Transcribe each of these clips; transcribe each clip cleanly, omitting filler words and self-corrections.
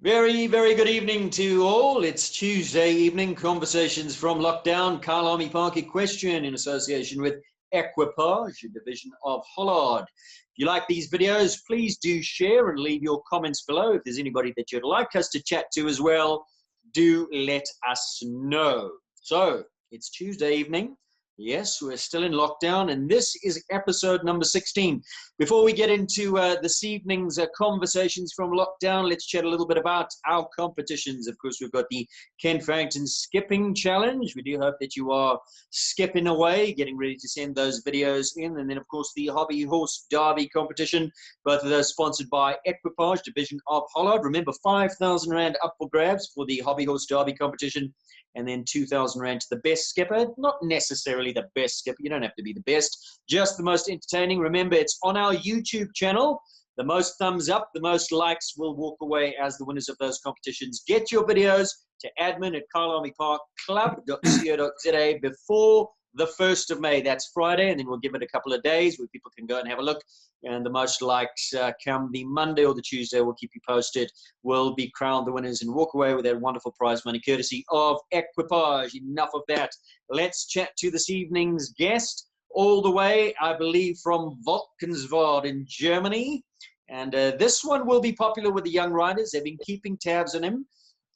Very, very good evening to all. It's Tuesday evening, Conversations from Lockdown, Kyalami Park Equestrian in association with Equipage, a division of Hollard. If you like these videos, please do share and leave your comments below. If there's anybody that you'd like us to chat to as well, do let us know. So, it's Tuesday evening. Yes, we're still in lockdown, and this is episode number 16. Before we get into this evening's conversations from lockdown, let's chat a little bit about our competitions. Of course, we've got the Ken Farrington Skipping Challenge. We do hope that you are skipping away, getting ready to send those videos in. And then, of course, the Hobby Horse Derby competition, both of those sponsored by Equipage, division of Hollard. Remember, 5,000 Rand up for grabs for the Hobby Horse Derby competition, and then 2,000 Rand to the best skipper. Not necessarily the best skipper. You don't have to be the best, just the most entertaining. Remember, it's on our YouTube channel. The most thumbs up, the most likes will walk away as the winners of those competitions. Get your videos to admin@kyalamiparkclub.co.za before the 1st of May. That's Friday, and then we'll give it a couple of days where people can go and have a look. And the most likes come the Monday or the Tuesday. We'll keep you posted. We'll be crowned the winners and walk away with that wonderful prize money courtesy of Equipage. Enough of that. Let's chat to this evening's guest, all the way, I believe, from Valkenswaard in Germany. And this one will be popular with the young riders. They've been keeping tabs on him.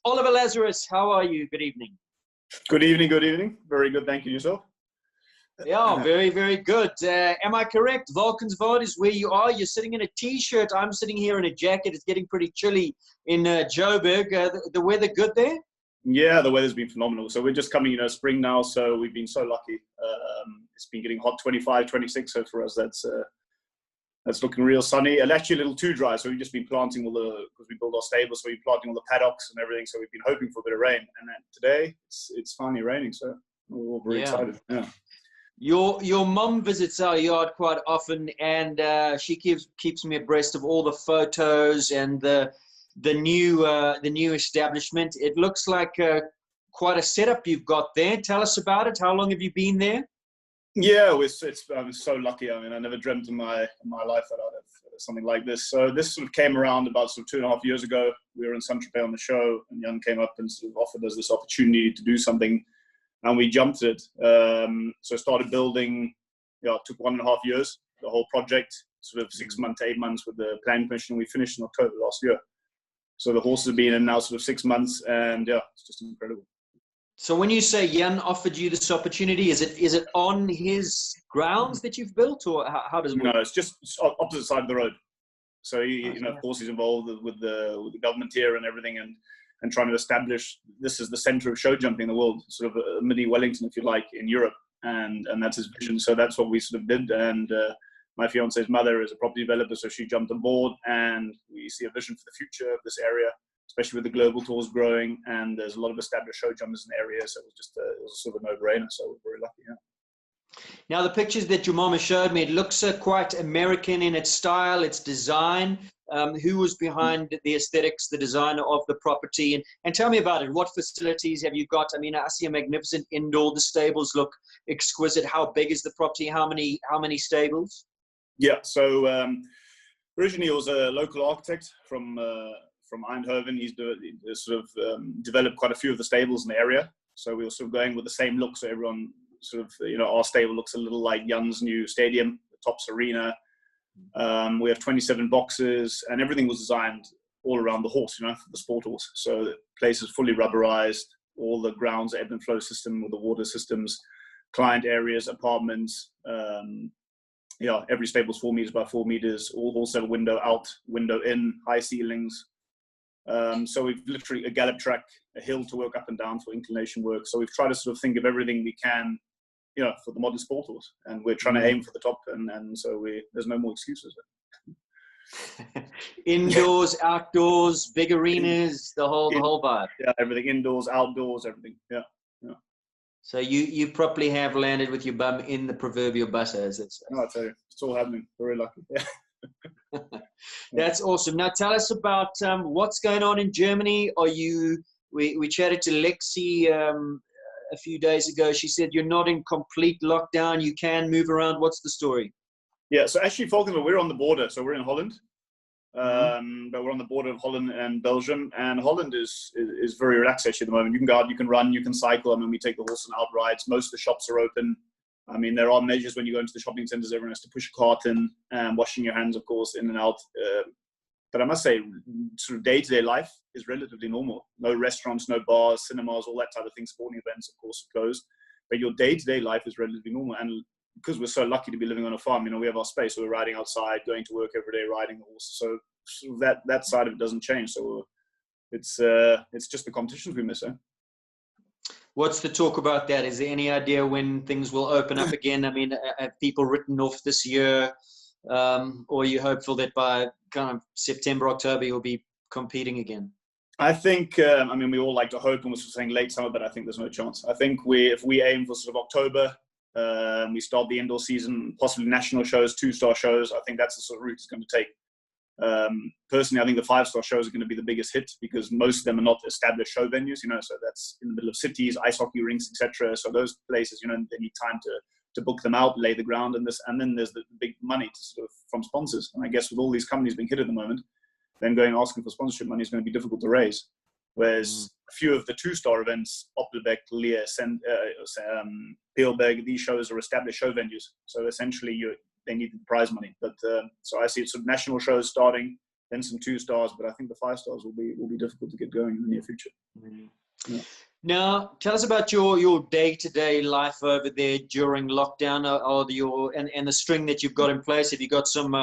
Oliver Lazarus, how are you? Good evening. Good evening, good evening. Very good, thank you. Yourself? Yeah, very, very good. Am I correct? Valkenswaard is where you are. You're sitting in a T-shirt. I'm sitting here in a jacket. It's getting pretty chilly in Joburg. The weather good there? Yeah, the weather's been phenomenal. So we're just coming, spring now, so we've been so lucky. It's been getting hot, 25, 26, so for us that's looking real sunny. And actually a little too dry, so we've just been planting because we build our stables, so we're planting all the paddocks and everything, so we've been hoping for a bit of rain. And then today, it's finally raining, so we're all very excited. Yeah. Your mum visits our yard quite often, and she keeps me abreast of all the photos and the new establishment. It looks like quite a setup you've got there. Tell us about it. How long have you been there? Yeah, I'm so lucky. I mean, I never dreamt in my life that I'd have something like this. So this sort of came around about 2.5 years ago. We were in Saint-Tropez on the show, and Jan came up and sort of offered us this opportunity to do something, and we jumped it. So started building. Yeah, it took 1.5 years. The whole project, sort of 6 months, 8 months with the planning permission. We finished in October last year. So the horses have been in now sort of 6 months, and yeah, it's just incredible. So when you say Jan offered you this opportunity, is it on his grounds that you've built, or how does it work? No, it's just opposite side of the road. So of course, he's involved with the government here and everything, and trying to establish this is the center of show jumping in the world, sort of a mini Wellington, if you like, in Europe, and that's his vision. So that's what we sort of did, and my fiance's mother is a property developer, so she jumped on board, and we see a vision for the future of this area, especially with the global tours growing, and there's a lot of established show jumpers in the area, so it was sort of a no-brainer, so we're very lucky, yeah. Now, the pictures that your mama showed me, it looks quite American in its style, its design. Who was behind the aesthetics, the design of the property? And tell me about it. What facilities have you got? I mean, I see a magnificent indoor. The stables look exquisite. How big is the property? How many stables? Yeah, so originally it was a local architect from Eindhoven. He's developed quite a few of the stables in the area. So we were sort of going with the same look. So everyone sort of, our stable looks a little like Jan's new stadium, the Tops Arena. We have 27 boxes, and everything was designed all around the horse, for the sport horse. So the place is fully rubberized. All the grounds, ebb and flow system with the water systems, client areas, apartments. Every stable's 4 meters by 4 meters, all wholesale window out, window in, high ceilings. So we've literally a gallop track, a hill to work up and down for inclination work. So we've tried to sort of think of everything we can, for the modern sport horse, and we're trying to aim for the top, and so there's no more excuses. Indoors, outdoors, big arenas, the whole vibe. Yeah, everything, indoors, outdoors, everything. Yeah. So you probably have landed with your bum in the proverbial butter, as it's. No, I tell you, it's all happening. Very lucky. Yeah. That's awesome. Now tell us about what's going on in Germany. We chatted to Lexi a few days ago. She said you're not in complete lockdown. You can move around. What's the story? Yeah, so actually, Falkenberg, we're on the border. So we're in Holland. But we're on the border of Holland and Belgium, and Holland is very relaxed actually at the moment. You can go out, you can run, you can cycle. I mean, we take the horse on out rides. Most of the shops are open. I mean, there are measures when you go into the shopping centres. Everyone has to push a cart in, and washing your hands, of course, in and out. But I must say, sort of day-to-day life is relatively normal. No restaurants, no bars, cinemas, all that type of thing. Sporting events, of course, are closed. But your day-to-day life is relatively normal. And because we're so lucky to be living on a farm, you know, we have our space. So we're riding outside, going to work every day, riding the horses. So that side of it doesn't change. So it's just the competitions we miss. What's the talk about that? Is there any idea when things will open up again? I mean, have people written off this year? Or are you hopeful that by kind of September, October, you'll be competing again? I think, I mean, we all like to hope, and we're saying late summer, but I think there's no chance. I think if we aim for sort of October, we start the indoor season, possibly national shows, 2-star shows. I think that's the sort of route it's going to take. Personally, I think the 5-star shows are going to be the biggest hit because most of them are not established show venues, you know, so that's in the middle of cities, ice hockey rinks, etc. So those places, you know, they need time to book them out, lay the ground, and then there's the big money to sort of from sponsors. And I guess with all these companies being hit at the moment, then going asking for sponsorship money is going to be difficult to raise. Whereas a few of the 2-star events, Oppelbeck, Leer, Peelberg, these shows are established show venues. So essentially, they need the prize money. But so I see some national shows starting, then some 2-stars, but I think the 5-stars will be difficult to get going in the near future. Yeah. Now, tell us about your day-to-day life over there during lockdown, and the string that you've got in place. Have you got some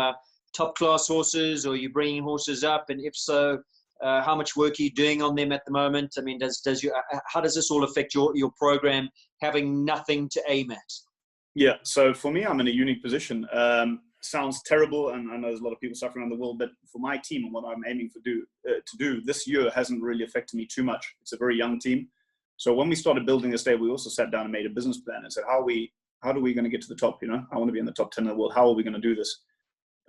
top-class horses, or are you bringing horses up? And if so, how much work are you doing on them at the moment? I mean, how does this all affect your program, having nothing to aim at? Yeah, so for me, I'm in a unique position. Sounds terrible, and I know there's a lot of people suffering around the world, but for my team and what I'm aiming to do this year hasn't really affected me too much. It's a very young team. So when we started building this day, we also sat down and made a business plan and said, how are we going to get to the top? You know, I want to be in the top 10 in the world. How are we going to do this?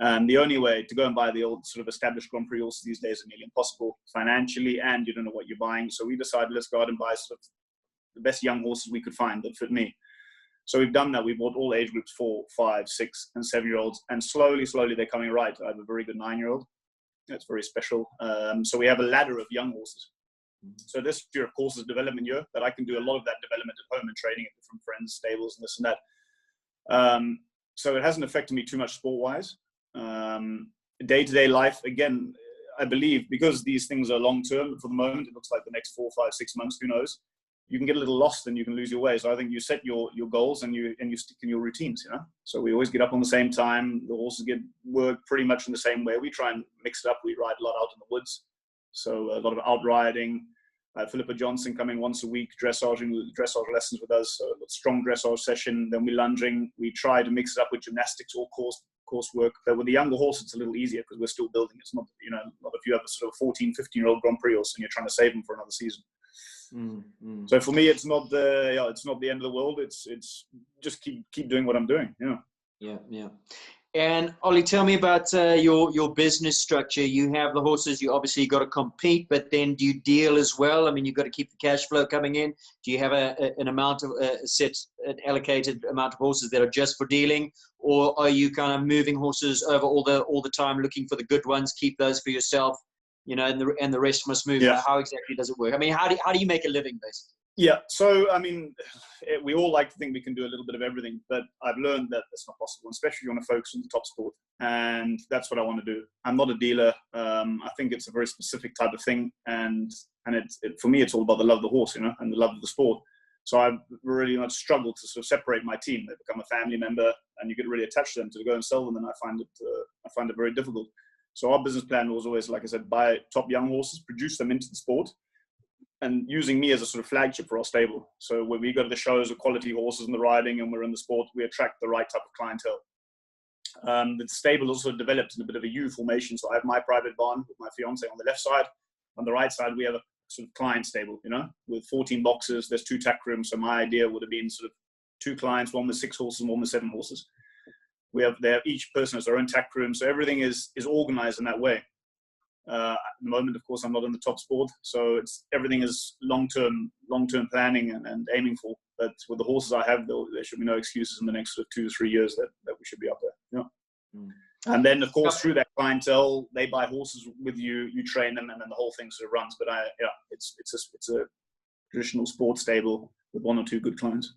And the only way to go and buy the old sort of established Grand Prix horses these days is nearly impossible financially, and you don't know what you're buying. So we decided, let's go out and buy sort of the best young horses we could find that fit me. So we've done that. We bought all age groups, 4, 5, 6, and 7-year-olds, and slowly they're coming right. I have a very good 9-year-old. That's very special. So we have a ladder of young horses. So this year, of course, is development year, but I can do a lot of that development at home and training at different friends, stables, and this and that. So it hasn't affected me too much sport-wise. Day-to-day life, again, I believe, because these things are long-term, for the moment, it looks like the next 4, 5, 6 months, who knows? You can get a little lost and you can lose your way. So I think you set your goals and you stick in your routines, you know? So we always get up on the same time. The horses get worked pretty much in the same way. We try and mix it up. We ride a lot out in the woods. So a lot of out riding. Philippa Johnson coming once a week, dressage lessons with us. So a strong dressage session. Then we lunging. We try to mix it up with gymnastics or course work. But with the younger horse, it's a little easier because we're still building. It's not, you know, not if you have a sort of 14, 15-year-old Grand Prix horse and you're trying to save them for another season. So for me, it's not the end of the world. It's just keep doing what I'm doing. Yeah. And Ollie, tell me about your business structure. You have the horses. You obviously got to compete, but then do you deal as well? I mean, you've got to keep the cash flow coming in. Do you have an amount of an allocated amount of horses that are just for dealing, or are you kind of moving horses over all the time, looking for the good ones, keep those for yourself? You know, and the rest must move. Yeah. How exactly does it work? I mean, how do you make a living, basically? Yeah. So, I mean, we all like to think we can do a little bit of everything, but I've learned that that's not possible, especially if you want to focus on the top sport. And that's what I want to do. I'm not a dealer. I think it's a very specific type of thing. And for me, it's all about the love of the horse, you know, and the love of the sport. So I've really not struggled to sort of separate my team. They become a family member and you get really attached to them. To go and sell them, and I find it very difficult. So our business plan was always, like I said, buy top young horses, produce them into the sport, and using me as a sort of flagship for our stable. So when we go to the shows of quality horses in the riding and we're in the sport, we attract the right type of clientele. The stable also developed in a bit of a U formation. So I have my private barn with my fiance on the left side. On the right side, we have a sort of client stable, you know, with 14 boxes. There's 2 tack rooms. So my idea would have been sort of 2 clients, one with 6 horses and one with 7 horses. Each person has their own tack room. So everything is organized in that way. At the moment, of course, I'm not in the top sport, so everything is long-term planning and aiming for. But with the horses I have, there should be no excuses in the next sort of 2 to 3 years that we should be up there. Yeah. And then, of course, through that clientele, they buy horses with you, you train them, and then the whole thing sort of runs. But it's a traditional sports stable with one or two good clients.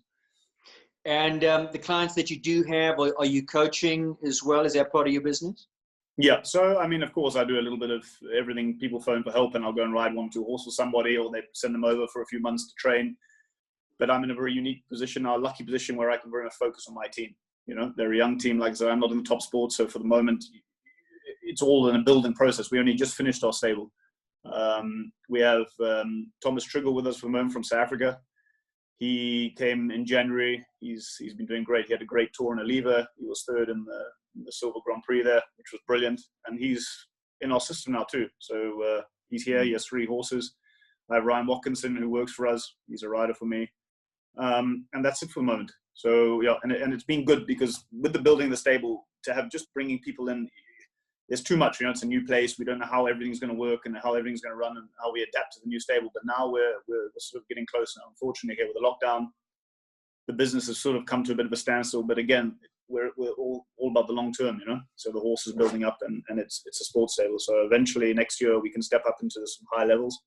And the clients that you do have, are you coaching as well? Is that part of your business? Yeah. So, I mean, of course, I do a little bit of everything. People phone for help and I'll go and ride one or two horses with somebody, or they send them over for a few months to train. But I'm in a very unique position, a lucky position, where I can very much focus on my team. You know, they're a young team. Like I said, I'm not in the top sport. So for the moment, it's all in a building process. We only just finished our stable. We have Thomas Trigger with us for the moment from South Africa. He came in January. He's been doing great. He had a great tour in Oliva. He was third in the Silver Grand Prix there, which was brilliant. And he's in our system now too. So he's here. He has 3 horses. I have Ryan Watkinson, who works for us. He's a rider for me. And that's it for the moment. So yeah, and it's been good, because with the building the stable, to have just bringing people in, there's too much. You know, it's a new place. We don't know how everything's going to work and how everything's going to run and how we adapt to the new stable. But now we're sort of getting close now. Unfortunately, here with the lockdown, the business has sort of come to a bit of a standstill. But again, we're all about the long term, you know. So the horse is building up, and it's a sports stable. So eventually next year we can step up into some high levels,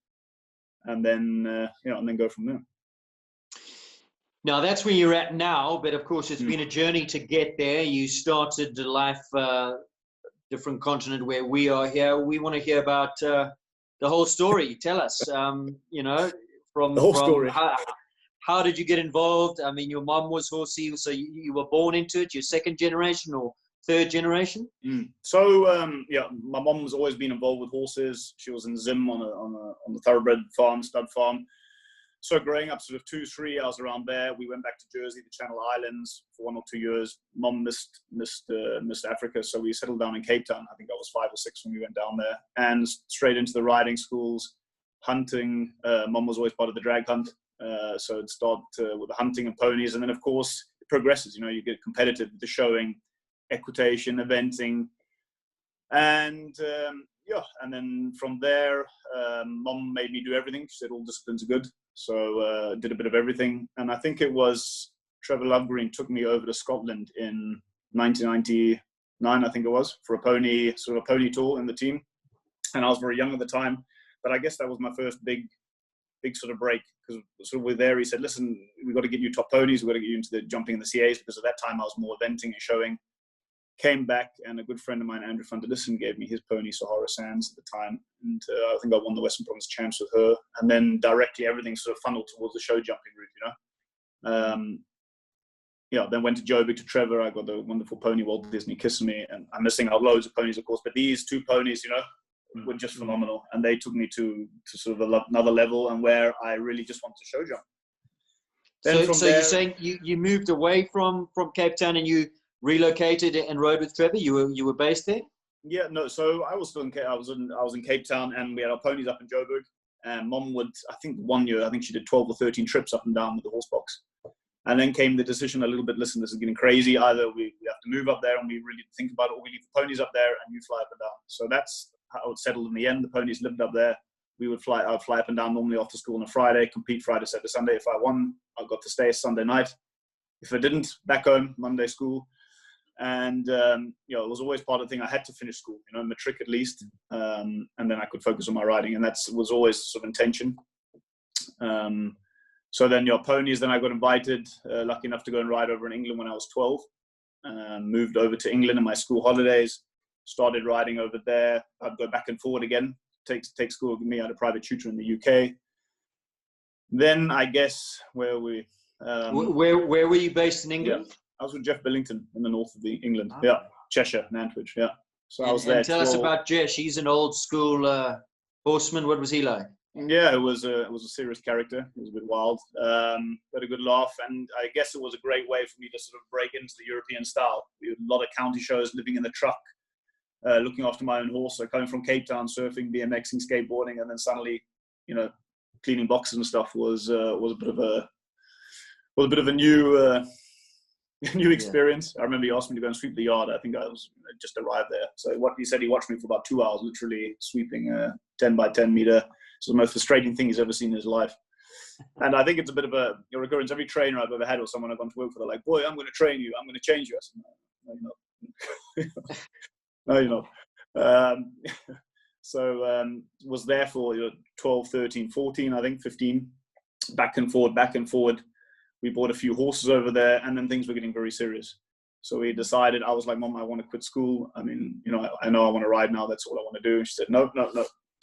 and then and then go from there. Now, that's where you're at now, but of course it's been a journey to get there. You started life different continent where we are here. We want to hear about the whole story. Tell us, from the whole story. How did you get involved? I mean, your mom was horsey, so you were born into it. You're second generation or third generation? So my mom has always been involved with horses. She was in Zim on the thoroughbred farm, stud farm. So growing up sort of 2-3, I was around there. We went back to Jersey, the Channel Islands, for 1 or 2 years. Mom missed Africa, so we settled down in Cape Town. I think I was 5 or 6 when we went down there. And straight into the riding schools, hunting. Mom was always part of the drag hunt. So it started with the hunting and ponies. And then, of course, it progresses. You know, you get competitive with the showing, equitation, eventing. And and then from there, Mom made me do everything. She said all disciplines are good. So did a bit of everything. And I think it was Trevor Lovegreen took me over to Scotland in 1999, I think it was, for a pony tour in the team. And I was very young at the time. But I guess that was my first big sort of break, because sort of with there, he said, listen, we've got to get you top ponies. We've got to get you into the jumping in the CAs, because at that time I was more eventing and showing. Came back, and a good friend of mine, Andrew van der Lissen, gave me his pony, Sahara Sands, at the time. And I think I won the Western Province Champs with her. And then directly everything sort of funneled towards the show jumping route, you know. Then went to Joburg to Trevor. I got the wonderful pony, Walt Disney Kissimmee. And I'm missing out loads of ponies, of course. But these 2 ponies, you know, were just phenomenal. And they took me to sort of another level, and where I really just wanted to show jump. Then so you're saying you moved away from Cape Town and you relocated and rode with Trevor? You were based there? Yeah, no. So I was still in I was in Cape Town, and we had our ponies up in Joburg. And Mom would, I think 1 year, I think she did 12 or 13 trips up and down with the horse box. And then came the decision a little bit. Listen, this is getting crazy. Either we have to move up there and we really think about it, or we leave the ponies up there and you fly up and down. So that's how it settled in the end. The ponies lived up there. I would fly up and down normally after school on a Friday, compete Friday, Saturday, Sunday. If I won, I got to stay Sunday night. If I didn't, back home, Monday school. And, it was always part of the thing. I had to finish school, matric at least. And then I could focus on my riding. And that was always sort of intention. So then ponies, then I got invited, lucky enough to go and ride over in England when I was 12. Moved over to England in my school holidays, started riding over there. I'd go back and forward again, take school with me. I had a private tutor in the UK. Then I guess where were you based in England? Yeah. I was with Jeff Billington in the north of England. Oh. Yeah, Cheshire, Nantwich. Yeah. So I was there. And tell us about Jesh. He's an old school horseman. What was he like? Yeah, it was a serious character. He was a bit wild. Had a good laugh, and I guess it was a great way for me to sort of break into the European style. We had a lot of county shows, living in the truck, looking after my own horse. So coming from Cape Town, surfing, BMXing, skateboarding, and then suddenly, cleaning boxes and stuff was a bit of a new experience. Yeah. I remember he asked me to go and sweep the yard. I think I just arrived there. So what he said, he watched me for about 2 hours, literally sweeping a 10 by 10 meter. It's the most frustrating thing he's ever seen in his live. And I think it's a bit of a recurrence. Every trainer I've ever had or someone I've gone to work for, they're like, boy, I'm going to train you. I'm going to change you. I said, no, you're not. No, you're not. Um, was there for 12, 13, 14, I think 15, back and forward. We bought a few horses over there, and then things were getting very serious. So we decided, I was like, Mom, I want to quit school. I mean, I know I want to ride now. That's all I want to do. And she said, no,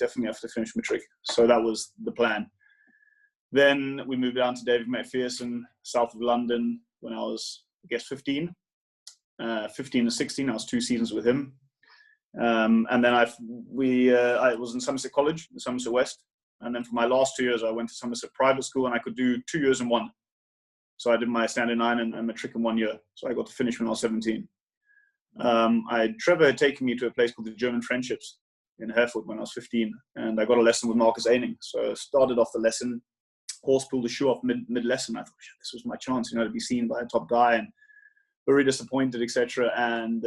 definitely have to finish matric. So that was the plan. Then we moved down to David McPherson, south of London, when I was, I guess, 15 and 16. I was 2 seasons with him. And then I was in Somerset College, in Somerset West. And then for my last 2 years, I went to Somerset private school, and I could do 2 years in one. So I did my standard 9 and matric in 1 year. So I got to finish when I was 17. Trevor had taken me to a place called the German Friendships in Hereford when I was 15. And I got a lesson with Marcus Aining. So I started off the lesson, horse pulled the shoe off mid-lesson. I thought, this was my chance, to be seen by a top guy, and very disappointed, etc. And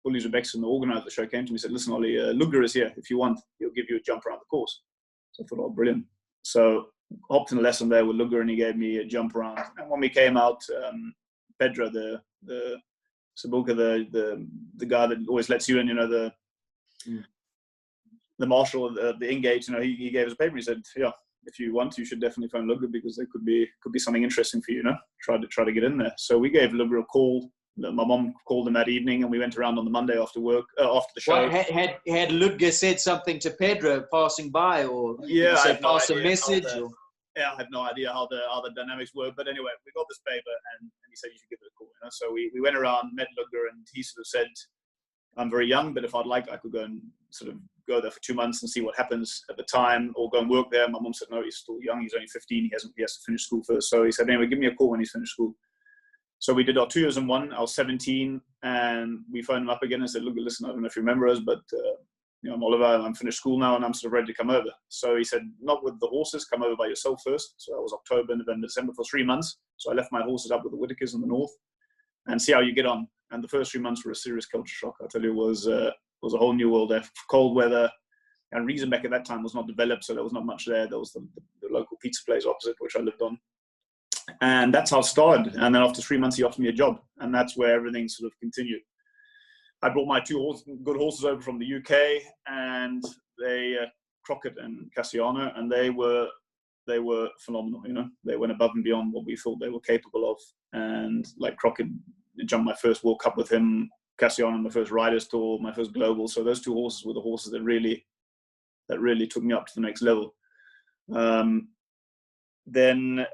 Uli Rebekson, the organizer of the show, came to me and said, listen, Ollie, Luca is here. If you want, he'll give you a jump around the course. So I thought, oh, brilliant. So hopped in a lesson there with Luca, and he gave me a jump around. And when we came out, Pedro, the Sabuka, the guy that always lets you in, the marshal of the Ingate, he gave us a paper. He said, yeah, if you want, you should definitely phone Luca, because there could be something interesting for you, try to get in there. So we gave Luca a call. My mom called him that evening, and we went around on the Monday after work, after the show. Well, had Luca said something to Pedro passing by, or pass a message? Yeah, I have no idea how the dynamics were. But anyway, we got this paper, and he said you should give it a call. So we went around, met Luca, and he sort of said, I'm very young, but if I'd like, I could go and sort of go there for 2 months and see what happens at the time, or go and work there. My mom said, no, he's still young. He's only 15. He has to finish school first. So he said, anyway, give me a call when he's finished school. So we did our 2 years in one. I was 17, and we phoned him up again and said, look, listen, I don't know if you remember us, but I'm Oliver, I'm finished school now, and I'm sort of ready to come over. So he said, not with the horses, come over by yourself first. So that was October, November, December, for 3 months. So I left my horses up with the Whitakers in the north, and see how you get on. And the first 3 months were a serious culture shock. I tell you, it was a whole new world there. Cold weather, and Riesenbeck at that time was not developed, so there was not much there. There was the local pizza place opposite, which I lived on. And that's how it started. And then after 3 months, he offered me a job, and that's where everything sort of continued. I brought my 2 good horses over from the UK, and they, Crockett and Cassiano, and they were phenomenal. They went above and beyond what we thought they were capable of. And like Crockett, jumped my first World Cup with him, Cassiano, my first Riders Tour, my first Global. So those 2 horses were the horses that really took me up to the next level. Then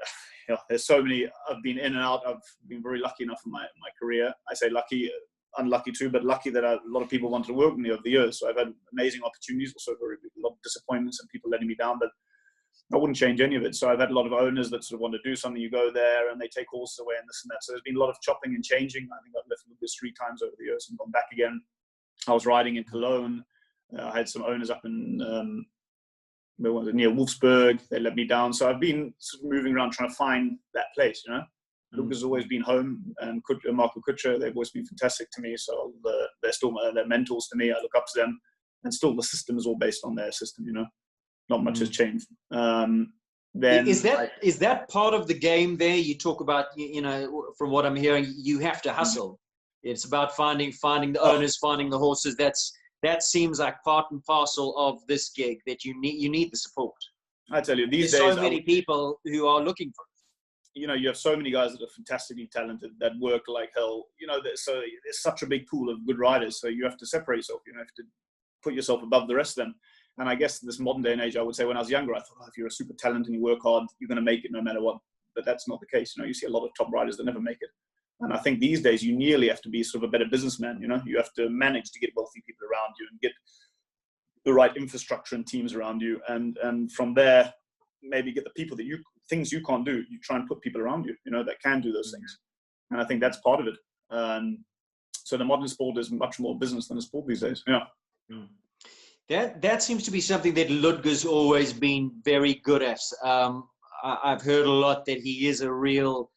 there's so many. I've been in and out. I've been very lucky enough in my career. I say lucky, unlucky too, but lucky that a lot of people wanted to work with me over the years. So I've had amazing opportunities, also a lot of disappointments and people letting me down, but I wouldn't change any of it. So I've had a lot of owners that sort of want to do something. You go there and they take horses away and this and that. So there's been a lot of chopping and changing. I think I've left Lucas 3 times over the years and gone back again. I was riding in Cologne. I had some owners up in near Wolfsburg. They let me down. So I've been sort of moving around trying to find that place, Lucas has always been home, and Marco Kutscher, they've always been fantastic to me. So they're still their mentors to me. I look up to them, and still the system is all based on their system. Not much has changed. Then is that part of the game? There, you talk about, from what I'm hearing, you have to hustle. It's about finding the owners, finding the horses. That seems like part and parcel of this gig, that you need the support. I tell you, these There's days, so many people who are looking for it. You have so many guys that are fantastically talented, that work like hell. So there's such a big pool of good riders. So you have to separate yourself. You have to put yourself above the rest of them. And I guess in this modern day and age, I would say when I was younger, I thought, if you're a super talented and you work hard, you're going to make it no matter what. But that's not the case. You see a lot of top riders that never make it. And I think these days you nearly have to be sort of a better businessman. You have to manage to get wealthy people around you and get the right infrastructure and teams around you. And from there, maybe get the people that things you can't do. You try and put people around you, that can do those things. And I think that's part of it. So the modern sport is much more business than a sport these days. Yeah. That seems to be something that Ludger's always been very good at. I've heard a lot that he is a real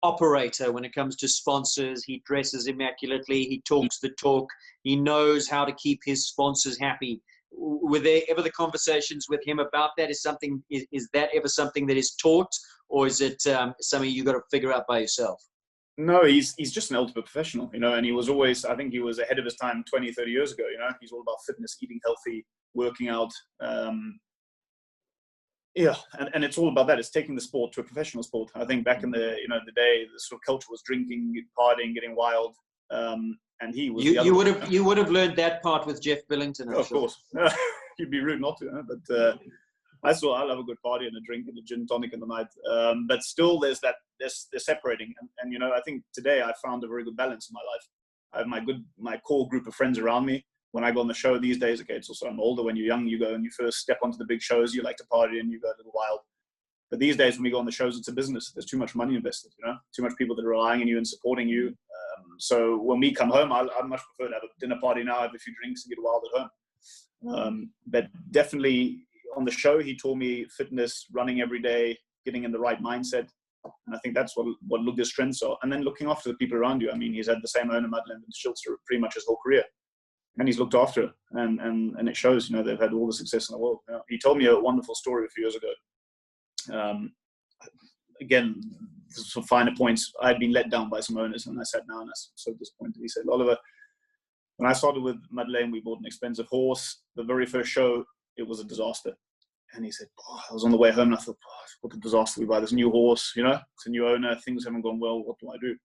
operator when it comes to sponsors. He dresses immaculately. He talks the talk. He knows how to keep his sponsors happy. Were there ever the conversations with him about that? Is that ever something that is taught, or is it something you got to figure out by yourself? No, he's just an ultimate professional, you know, and he was always, I think he was ahead of his time 20, 30 years ago, you know. He's all about fitness, eating healthy, working out. Yeah, and it's all about that. It's taking the sport to a professional sport. I think back in the, you know, the day, the sort of culture was drinking, partying, getting wild, and he was the other one. You would have learned that part with Jeff Billington. Oh, of course. You'd be rude not to, huh? But I love a good party and a drink and a gin tonic in the night. But still, there's separating. And, you know, I think today I found a very good balance in my life. I have my core group of friends around me. When I go on the show these days, okay, it's also I'm older. When you're young, you go and you first step onto the big shows, you like to party and you go a little wild. But these days, when we go on the shows, it's a business. There's too much money invested, you know, too much people that are relying on you and supporting you. So when we come home, I'd much prefer to have a dinner party now, have a few drinks and get wild at home. But definitely on the show, he taught me fitness, running every day, getting in the right mindset. And I think that's what Luca's strengths are. And then looking after the people around you. I mean, he's had the same owner, Madeleine Schultz, pretty much his whole career. And he's looked after her. And it shows, you know, they've had all the success in the world. You know, he told me a wonderful story a few years ago. Again, some finer points. I had been let down by some owners, and I sat down and I was so disappointed. He said, Oliver, when I started with Madeleine, we bought an expensive horse. The very first show, it was a disaster. And he said, I was on the way home and I thought, what a disaster. We buy this new horse, you know, it's a new owner. Things haven't gone well. What do I do?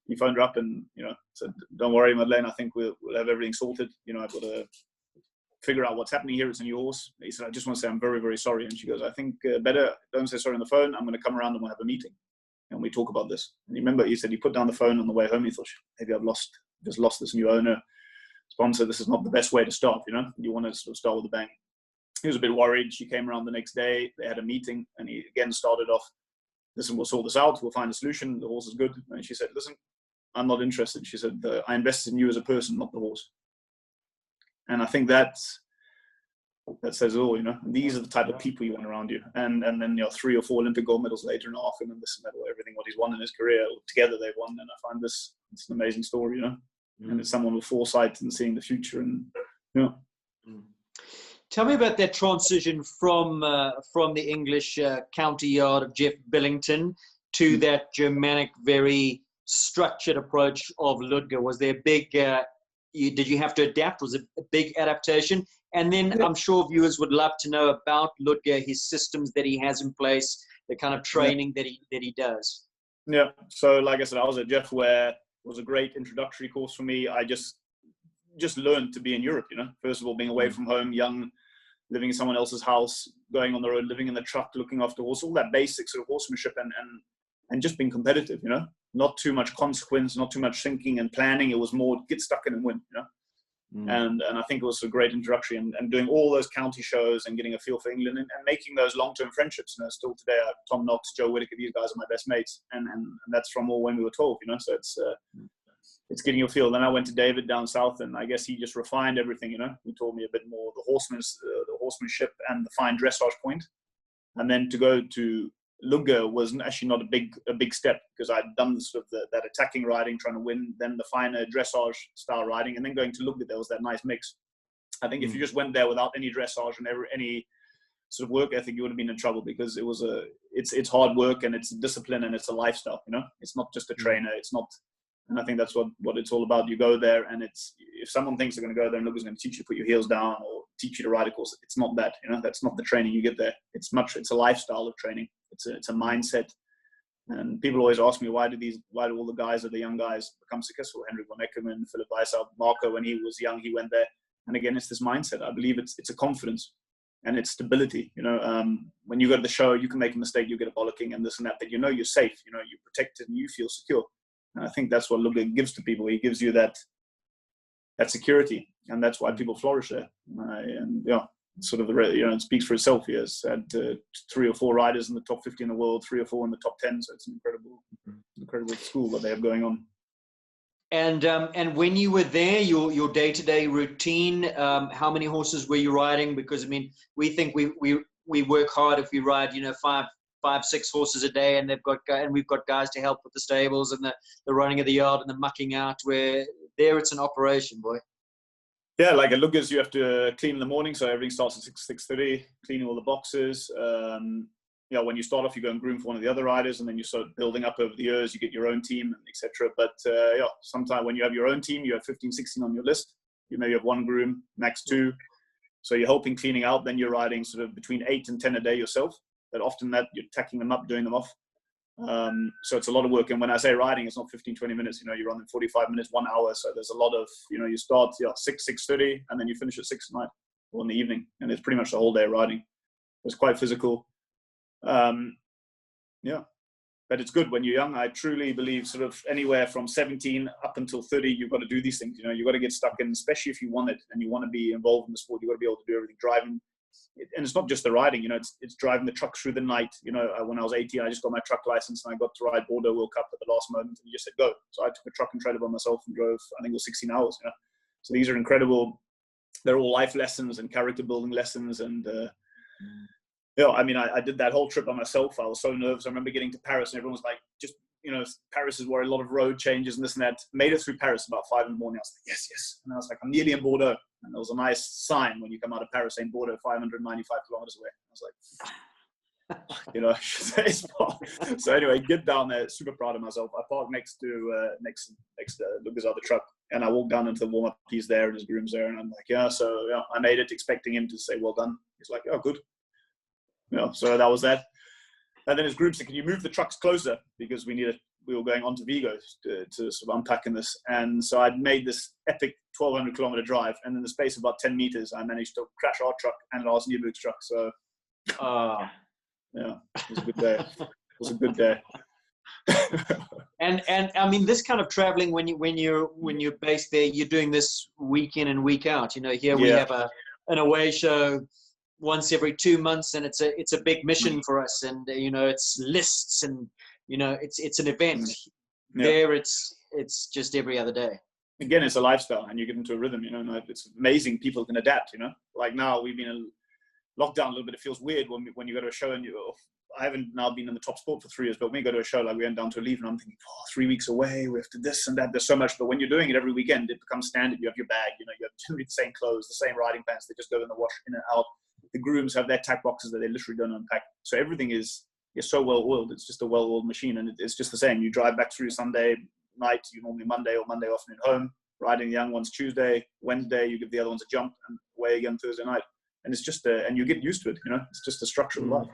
He phoned her up and, you know, said, don't worry, Madeleine, I think we'll have everything sorted. You know, I've got to figure out what's happening here. It's a new horse. He said, I just want to say I'm very, very sorry. And she goes, I think better don't say sorry on the phone. I'm going to come around and we'll have a meeting and we talk about this. And you remember, he said he put down the phone on the way home. He thought, maybe I've just lost this new owner, sponsor. This is not the best way to start, you know. You want to sort of start with a bang. He was a bit worried. She came around the next day. They had a meeting and he again started off, listen, we'll sort this out. We'll find a solution. The horse is good. And she said, listen, I'm not interested. She said, I invested in you as a person, not the horse. And I think that says it all, you know. And these are the type of people you want around you. And then, you know, 3 or 4 Olympic gold medals later and after, and this medal, everything what he's won in his career, together they've won. And I find it's an amazing story, you know. And it's someone with foresight and seeing the future, and you know. Tell me about that transition from the English county yard of Jeff Billington to that Germanic, very structured approach of Ludger. Was there a big, did you have to adapt? Was it a big adaptation? And then I'm sure viewers would love to know about Ludger, his systems that he has in place, the kind of training that he does. Yeah. So like I said, I was at Jeff, where it was a great introductory course for me. I just learned to be in Europe, you know, first of all, being away from home, young, living in someone else's house, going on the road, living in the truck, looking after horse, all that basic sort of horsemanship and just being competitive, you know, not too much consequence, not too much thinking and planning. It was more get stuck in and win, you know. And I think it was a great introductory, and doing all those county shows and getting a feel for England and making those long-term friendships. You know, still today, Tom Knox, Joe Whitaker, these guys are my best mates, and that's from all when we were 12, you know. So it's getting your feel. Then I went to David down south, and I guess he just refined everything, you know. He taught me a bit more the horsemanship and the fine dressage point. And then to go to Luca was actually not a big step, because I'd done sort of that attacking riding, trying to win, then the finer dressage style riding, and then going to Luca, there was that nice mix. I think if you just went there without any dressage and any sort of work ethic, you would have been in trouble, because it's hard work and it's discipline and it's a lifestyle, you know. It's not just a trainer. It's not. And I think that's what it's all about. You go there, and it's, if someone thinks they're going to go there and Luca's going to teach you to put your heels down or teach you to ride a course, it's not that, you know. That's not the training you get there. It's a lifestyle of training. It's a mindset. And people always ask me, why do all the young guys become successful? Henrik von Eckermann, Philip Weishaupt, Marco, when he was young, he went there. And again, it's this mindset. I believe it's a confidence and it's stability. You know, when you go to the show, you can make a mistake, you get a bollocking and this and that, but you know you're safe. You know, you're protected and you feel secure. And I think that's what Luca gives to people. He gives you that security, and that's why people flourish there. And yeah, sort of it speaks for itself. He has had 3 or 4 riders in the top 50 in the world, 3 or 4 in the top 10. So it's an incredible school that they have going on. And when you were there, your day-to-day routine, how many horses were you riding? Because I mean, we think we work hard if we ride, you know, 5, 6 horses a day, and we've got guys to help with the stables and the running of the yard and the mucking out. Where there, it's an operation, boy. Yeah, like at Luca's, you have to clean in the morning, so everything starts at 6:30, cleaning all the boxes. when you start off, you go and groom for one of the other riders, and then you start building up over the years, you get your own team, etc. But sometimes when you have your own team, you have 15, 16 on your list. You maybe have one groom, max 2. So you're helping cleaning out, then you're riding sort of between 8 and 10 a day yourself. But often that you're tacking them up, doing them off. So it's a lot of work. And when I say riding, it's not 15, 20 minutes, you run in 45 minutes, 1 hour. So there's a lot of, you start 6:30, and then you finish at 6 at night or in the evening. And it's pretty much the whole day riding. It's quite physical. But it's good when you're young. I truly believe sort of anywhere from 17 up until 30, you've got to do these things. You've got to get stuck in, especially if you want it and you want to be involved in the sport. You've got to be able to do everything, driving. And it's not just the riding, it's driving the truck through the night. When I was 18, I just got my truck license and I got to ride Bordeaux World Cup at the last moment, and you just said go. So I took a truck and trailer by myself and drove, I think it was 16 hours. So these are incredible. They're all life lessons and character building lessons. And I did that whole trip by myself. I was so nervous. I remember getting to Paris and everyone was like, Paris is where a lot of road changes and this and that. Made it through Paris about 5 in the morning. I was like, yes. And I was like, I'm nearly in Bordeaux. And there was a nice sign when you come out of Paris saying Bordeaux, 595 kilometers away. I was like, So anyway, get down there, super proud of myself. I parked next to Luca's other truck, and I walked down into the warm-up. He's there and his groom's there, and I'm like, I made it, expecting him to say, well done. He's like, oh, good. So that was that. And then his groom said, can you move the trucks closer? Because we were going on to Vigo to sort of unpack in this. And so I'd made this epic 1,200 kilometer drive. And in the space of about 10 meters, I managed to crash our truck and Lars Newberg's truck. So, it was a good day. It was a good day. and I mean, this kind of traveling, when you're based there, you're doing this week in and week out. Here we have an away show once every 2 months, and it's a big mission for us, and it's lists, and it's an event. There it's just every other day. Again, it's a lifestyle, and you get into a rhythm. It's amazing people can adapt. Like now we've been in lockdown a little bit. It feels weird when you go to a show, and I haven't now been in the top sport for 3 years, but when we go to a show, like we went down to Leave, and I'm thinking, 3 weeks away, we have to this and that. There's so much, but when you're doing it every weekend, it becomes standard. You have your bag, you have generally the same clothes, the same riding pants. They just go in the wash, in and out. The grooms have their tack boxes that they literally don't unpack. So everything is so well oiled. It's just a well oiled machine, and it's just the same. You drive back through Sunday night, you normally Monday or Monday afternoon home, riding the young ones Tuesday, Wednesday, you give the other ones a jump, and away again Thursday night. And it's just and you get used to it. It's just the structure of life.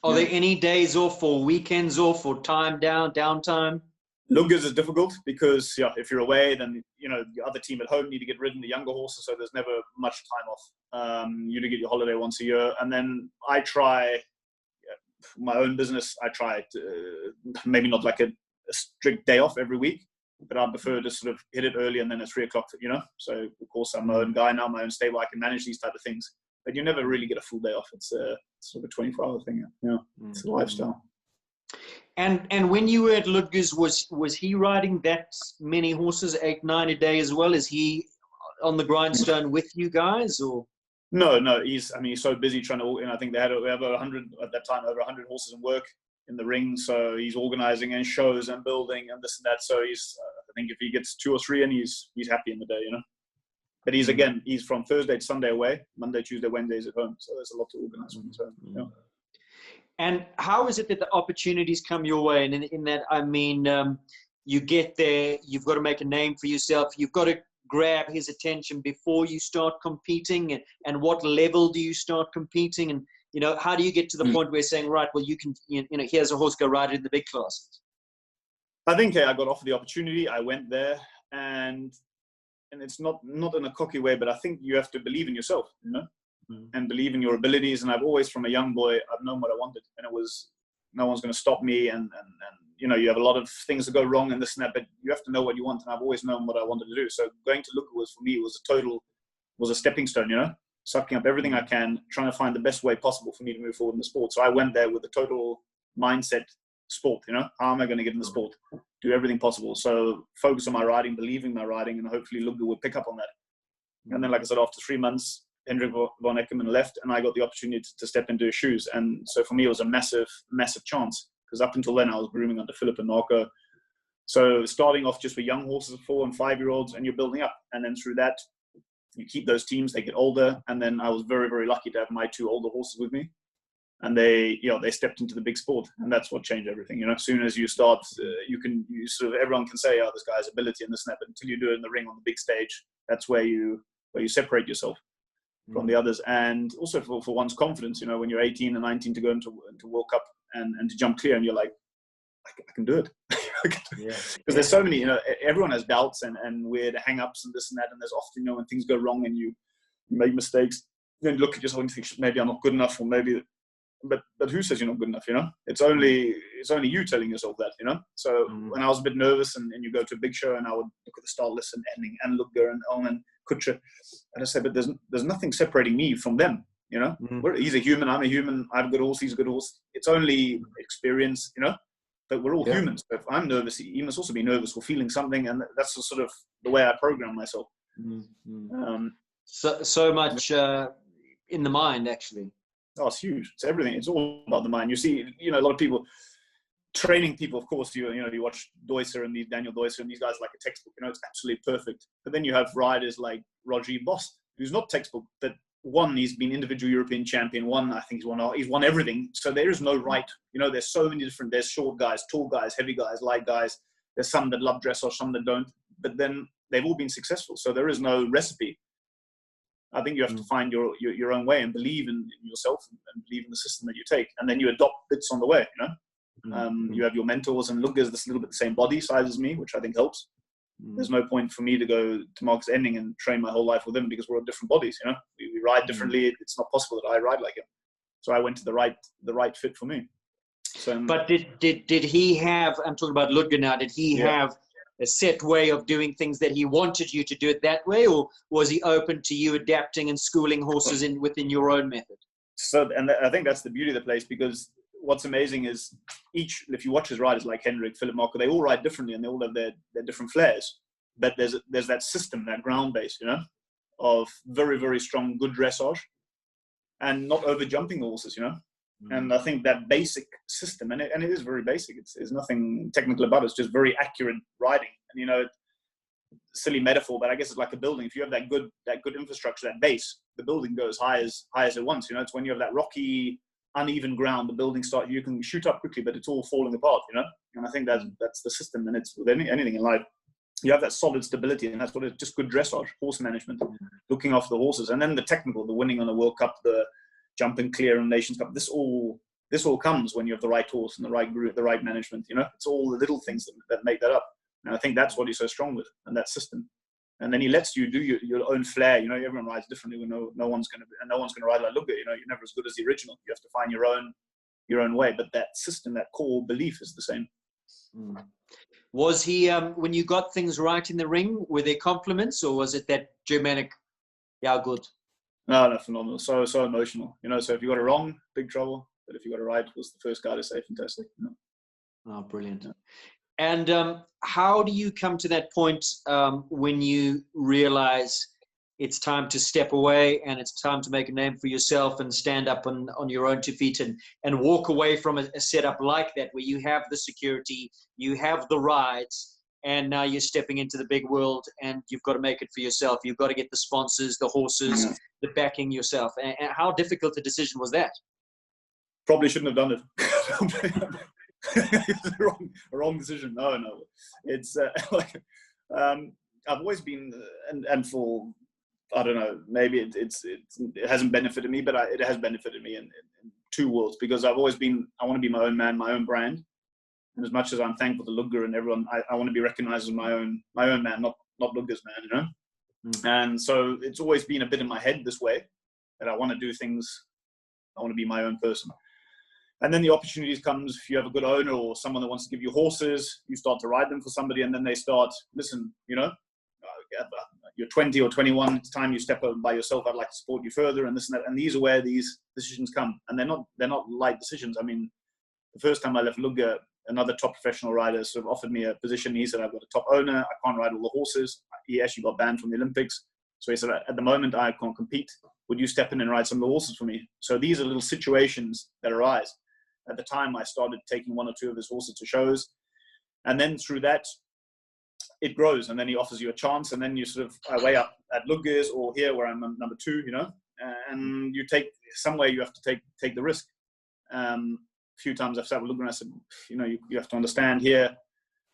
Are there any days off or weekends off or downtime? Luga's is difficult because if you're away, then the other team at home need to get ridden, the younger horses, so there's never much time off. You do get your holiday once a year, and then I try my own business. I try to maybe not like a strict day off every week, but I prefer to sort of hit it early and then at 3 o'clock. So of course I'm my own guy now, my own stable. I can manage these type of things, but you never really get a full day off. It's sort of a 24-hour thing. It's a lifestyle. And when you were at Luca's, was he riding that many horses, 8, 9 a day as well? Is he on the grindstone with you guys, or? No. He's so busy trying to. I think we have 100 at that time, over 100 horses in work in the ring. So he's organizing and shows and building and this and that. So he's. I think if he gets 2 or 3 in, he's happy in the day, But he's from Thursday to Sunday away, Monday, Tuesday, Wednesdays at home. So there's a lot to organize for him. So, And how is it that the opportunities come your way? And in that, I mean, you get there, you've got to make a name for yourself. You've got to grab his attention before you start competing. And what level do you start competing? And, how do you get to the point where you're saying, right, well, you can, here's a horse, go ride it in the big classes? I think I got offered the opportunity. I went there, and it's not in a cocky way, but I think you have to believe in yourself, and believe in your abilities. And I've always, from a young boy, I've known what I wanted, and it was no one's going to stop me. And you have a lot of things that go wrong and this and that, but you have to know what you want. And I've always known what I wanted to do. So going to Luca was, for me, was a stepping stone, sucking up everything I can, trying to find the best way possible for me to move forward in the sport. So I went there with a total mindset sport, how am I going to get in the sport? Do everything possible. So focus on my riding, believing my riding, and hopefully Luca will pick up on that. And then, like I said, after 3 months, Hendrik von Eckermann left, and I got the opportunity to step into his shoes. And so for me, it was a massive, massive chance, because up until then I was grooming under Philip and Marco. So starting off just with young horses, 4 and 5 year olds, and you're building up. And then through that, you keep those teams, they get older. And then I was very, very lucky to have my 2 older horses with me. and they stepped into the big sport, and that's what changed everything. As soon as you start, everyone can say, oh, this guy has ability and this and that, but until you do it in the ring on the big stage, that's where you separate yourself from the others. And also for one's confidence, when you're 18 and 19 to go into World Cup and to jump clear, and you're like, I can do it. Because there's so many, everyone has doubts and weird hang-ups and this and that, and there's often, when things go wrong and you make mistakes, then you look at yourself and think, maybe I'm not good enough, or maybe, but who says you're not good enough, It's only you telling yourself that, So when I was a bit nervous and you go to a big show, and I would look at the start list and ending and Luca and On and Kutcher, and I said, but there's nothing separating me from them, He's a human, I'm a human, I have a good horse, he's a good horse. It's only experience, but we're all humans. So if I'm nervous, you must also be nervous for feeling something, and that's sort of the way I program myself. So much in the mind, actually. Oh, it's huge. It's everything. It's all about the mind. You see, a lot of people, training people, of course, you watch Deusser and Daniel Deusser and these guys like a textbook, it's absolutely perfect. But then you have riders like Roger Bost, who's not textbook, but he's been individual European champion. I think he's won everything. So there is no right. There's so many different, there's short guys, tall guys, heavy guys, light guys. There's some that love dressage, some that don't. But then they've all been successful. So there is no recipe. I think you have to find your own way and believe in yourself and believe in the system that you take. And then you adopt bits on the way, You have your mentors, and Luca is this little bit the same body size as me, which I think helps. There's no point for me to go to Marcus Ending and train my whole life with him, because we're on different bodies, We ride differently. It's not possible that I ride like him. So I went to the right fit for me. So, but did he have, I'm talking about Ludger now, did he have a set way of doing things that he wanted you to do it that way, or was he open to you adapting and schooling horses within your own method? So, and I think that's the beauty of the place, because what's amazing is if you watch his riders like Hendrik, Philip Marco, they all ride differently and they all have their different flares. But there's that system, that ground base, of very, very strong, good dressage and not over jumping the horses, And I think that basic system, and it is very basic. It's nothing technical about it. It's just very accurate riding. And, silly metaphor, but I guess it's like a building. If you have that good infrastructure, that base, the building goes high as it wants. It's when you have that rocky, uneven ground, the building you can shoot up quickly, but it's all falling apart, And I think that's the system, and it's with anything in life. You have that solid stability, and that's what it's just good dressage, horse management, looking after the horses, and then the technical, the winning on the World Cup, the jumping clear on Nations Cup. This all comes when you have the right horse and the right group, the right management. It's all the little things that make that up. And I think that's what he's so strong with, and that system. And then he lets you do your own flair. Everyone rides differently. No one's going to ride like Luca. You're never as good as the original. You have to find your own way. But that system, that core belief, is the same. Was he when you got things right in the ring? Were there compliments, or was it that Germanic? Yeah, good. No, phenomenal. So emotional. So if you got it wrong, big trouble. But if you got it right, was the first guy to say fantastic. Oh, brilliant. Yeah. And how do you come to that point when you realize it's time to step away and it's time to make a name for yourself and stand up on your own 2 feet and walk away from a setup like that, where you have the security, you have the rides, and now you're stepping into the big world and you've got to make it for yourself. You've got to get the sponsors, the horses, the backing yourself. And how difficult a decision was that? Probably shouldn't have done it. It's a wrong decision. No. It's I've always been, and for, I don't know, maybe it hasn't benefited me, but it has benefited me in 2 worlds, because I've always been, I want to be my own man, my own brand. And as much as I'm thankful to Luca and everyone, I want to be recognized as my own man, not Luca's man, And so it's always been a bit in my head this way, that I want to do things, I want to be my own person. And then the opportunities comes, if you have a good owner or someone that wants to give you horses, you start to ride them for somebody, and then they start, listen, you're 20 or 21, it's time you step out by yourself, I'd like to support you further, and this and that. And these are where these decisions come. And they're not light decisions. I mean, the first time I left Luca, another top professional rider sort of offered me a position. He said, I've got a top owner, I can't ride all the horses. He actually got banned from the Olympics. So he said, at the moment, I can't compete. Would you step in and ride some of the horses for me? So these are little situations that arise. At the time, I started taking 1 or 2 of his horses to shows. And then through that, it grows. And then he offers you a chance. And then you sort of, I weigh up at Luga's or here where I'm number 2, And you take, somewhere you have to take the risk. A few times I've sat with Luca and I said, you know, you have to understand here,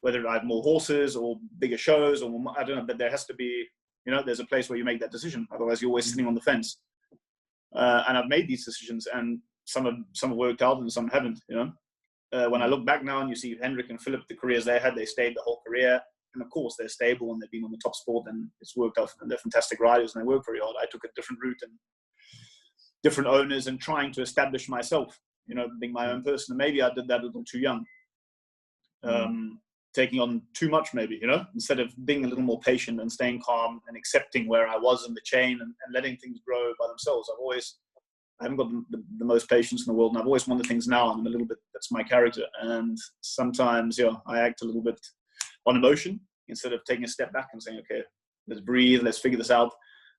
whether I have more horses or bigger shows or more, I don't know, but there has to be, you know, there's a place where you make that decision. Otherwise, you're always sitting on the fence. And I've made these decisions, and some have worked out and some haven't, you know. When I look back now and you see Henrik and Philip, the careers they had, they stayed the whole career. And of course, they're stable and they've been on the top sport and it's worked out. And they're fantastic riders and they work very hard. I took a different route and different owners and trying to establish myself, you know, being my own person. And maybe I did that a little too young. Taking on too much, maybe, you know, instead of being a little more patient and staying calm and accepting where I was in the chain and letting things grow by themselves. I haven't got the most patience in the world, and I've always wanted things now. I'm a little bit, that's my character. And sometimes, yeah, I act a little bit on emotion instead of taking a step back and saying, okay, let's breathe, let's figure this out.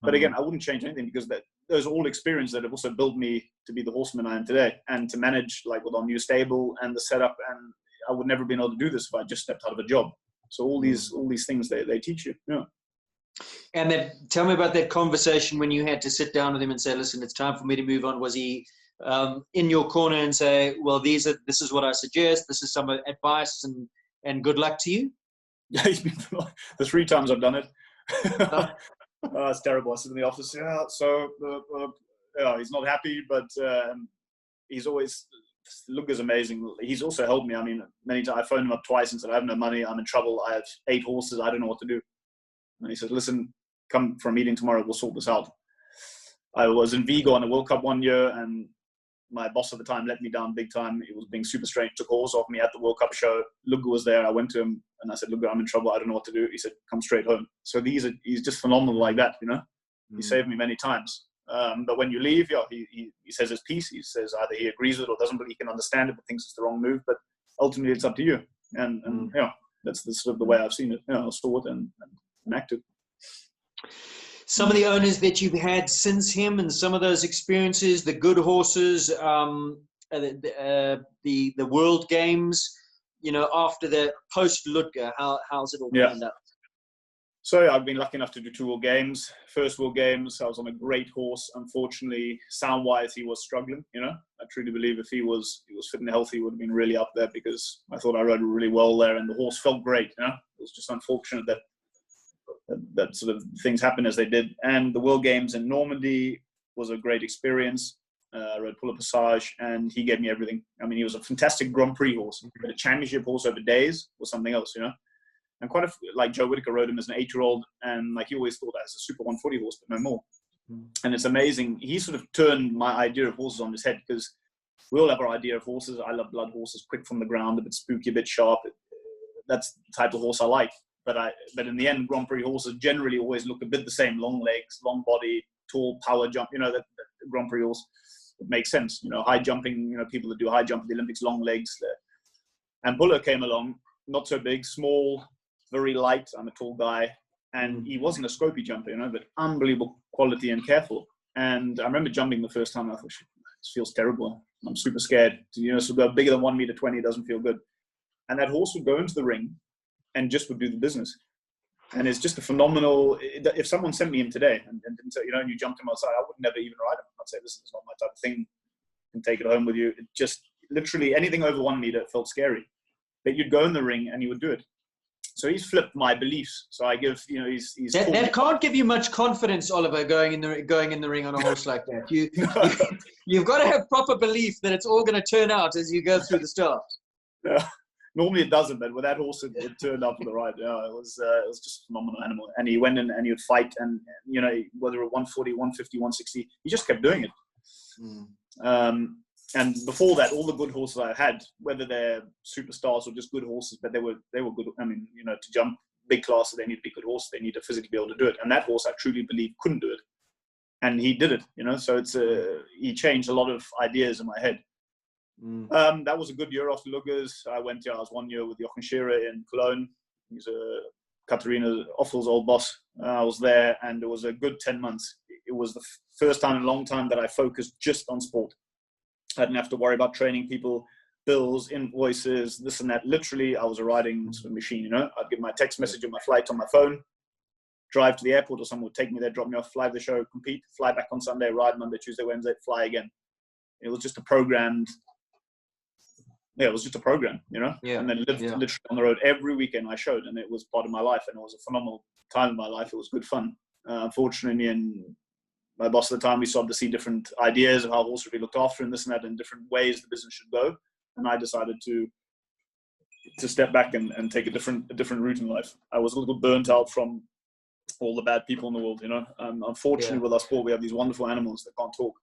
But again, I wouldn't change anything because those are all experiences that have also built me to be the horseman I am today and to manage like with our new stable and the setup. And I would never have been able to do this if I just stepped out of a job. So all these things they teach you. Yeah. And then tell me about that conversation when you had to sit down with him and say, listen, it's time for me to move on. Was he in your corner and say, well, this is what I suggest, this is some advice and good luck to you? Yeah, he's been the 3 times I've done it. It's terrible. I sit in the office. Yeah, so he's not happy, but he's always, Luca's amazing. He's also helped me. I mean, many times I phoned him up twice and said, I have no money, I'm in trouble, I have 8 horses, I don't know what to do. And he said, listen, come for a meeting tomorrow, we'll sort this out. I was in Vigo on the World Cup one year, and my boss at the time let me down big time. It was being super strange, took a horse off me at the World Cup show. Luca was there. I went to him and I said, Luca, I'm in trouble, I don't know what to do. He said, come straight home. So he's just phenomenal like that, you know. He saved me many times. But when you leave, yeah, he says his piece. He says either he agrees with it or doesn't, but he can understand it, but thinks it's the wrong move. But ultimately, it's up to you. And yeah, that's sort of the way I've seen it. You know, I'll store it and act it. Some of the owners that you've had since him and some of those experiences, the good horses, the World Games, you know, after the post-Luca, how's it all planned out? So yeah, I've been lucky enough to do 2 World Games. First World Games, I was on a great horse. Unfortunately, sound-wise, he was struggling, you know. I truly believe if he was fit and healthy, he would have been really up there because I thought I rode really well there and the horse felt great, you know. It was just unfortunate that sort of things happened as they did. And the World Games in Normandy was a great experience. I rode Pull Passage and he gave me everything. I mean, he was a fantastic Grand Prix horse, but a championship horse over days was something else, you know. And like Joe Whitaker rode him as an 8-year-old, and like he always thought that as a Super 140 horse, but no more. And it's amazing. He sort of turned my idea of horses on his head because we all have our idea of horses. I love blood horses, quick from the ground, a bit spooky, a bit sharp. That's the type of horse I like. But in the end, Grand Prix horses generally always look a bit the same: long legs, long body, tall, power jump. You know, that Grand Prix horse, it makes sense. You know, high jumping. You know, people that do high jump at the Olympics, long legs. And Buller came along, not so big, small, very light. I'm a tall guy, and he wasn't a scopy jumper, you know, but unbelievable quality and careful. And I remember jumping the first time, and I thought, this feels terrible. I'm super scared. You know, so go bigger than 1.20 meters doesn't feel good. And that horse would go into the ring and just would do the business. And it's just a phenomenal. If someone sent me him today and didn't say, you know, and you jumped him outside, I would never even ride him. I'd say, listen, it's not my type of thing. You can take it home with you. It just literally anything over 1 meter felt scary. But you'd go in the ring and he would do it. So he's flipped my beliefs. So I give, you know, he's that can't give you much confidence, Oliver, going in the ring on a horse like that. You've got to have proper belief that it's all going to turn out as you go through the start. Yeah. Normally it doesn't, but with that horse, it turned out for the ride. Yeah, it was just a phenomenal animal. And he went in and he would fight, and you know, whether it was 140, 150, 160, he just kept doing it. And before that, all the good horses I had, whether they're superstars or just good horses, but they were good. I mean, you know, to jump big classes, they need to be good horses. They need to physically be able to do it. And that horse, I truly believe, couldn't do it, and he did it. You know, so he changed a lot of ideas in my head. That was a good year after Luga's. I was 1 year with Jochen Scherer in Cologne. He's Katharina Offel's old boss. I was there, and it was a good 10 months. It was the first time in a long time that I focused just on sport. I didn't have to worry about training people, bills, invoices, this and that. Literally, I was a riding sort of machine, you know. I'd get my text message on my flight on my phone, drive to the airport, or someone would take me there, drop me off, fly to the show, compete, fly back on Sunday, ride Monday, Tuesday, Wednesday, fly again. It was just a programmed yeah, it was just a program, you know. Yeah. And then literally on the road every weekend I showed, and it was part of my life, and it was a phenomenal time in my life. It was good fun. Unfortunately, and my boss at the time, we started to see different ideas of how horse should be looked after and this and that, and different ways the business should go. And I decided to step back and take a different route in life. I was a little burnt out from all the bad people in the world, you know. Unfortunately, with our sport, we have these wonderful animals that can't talk.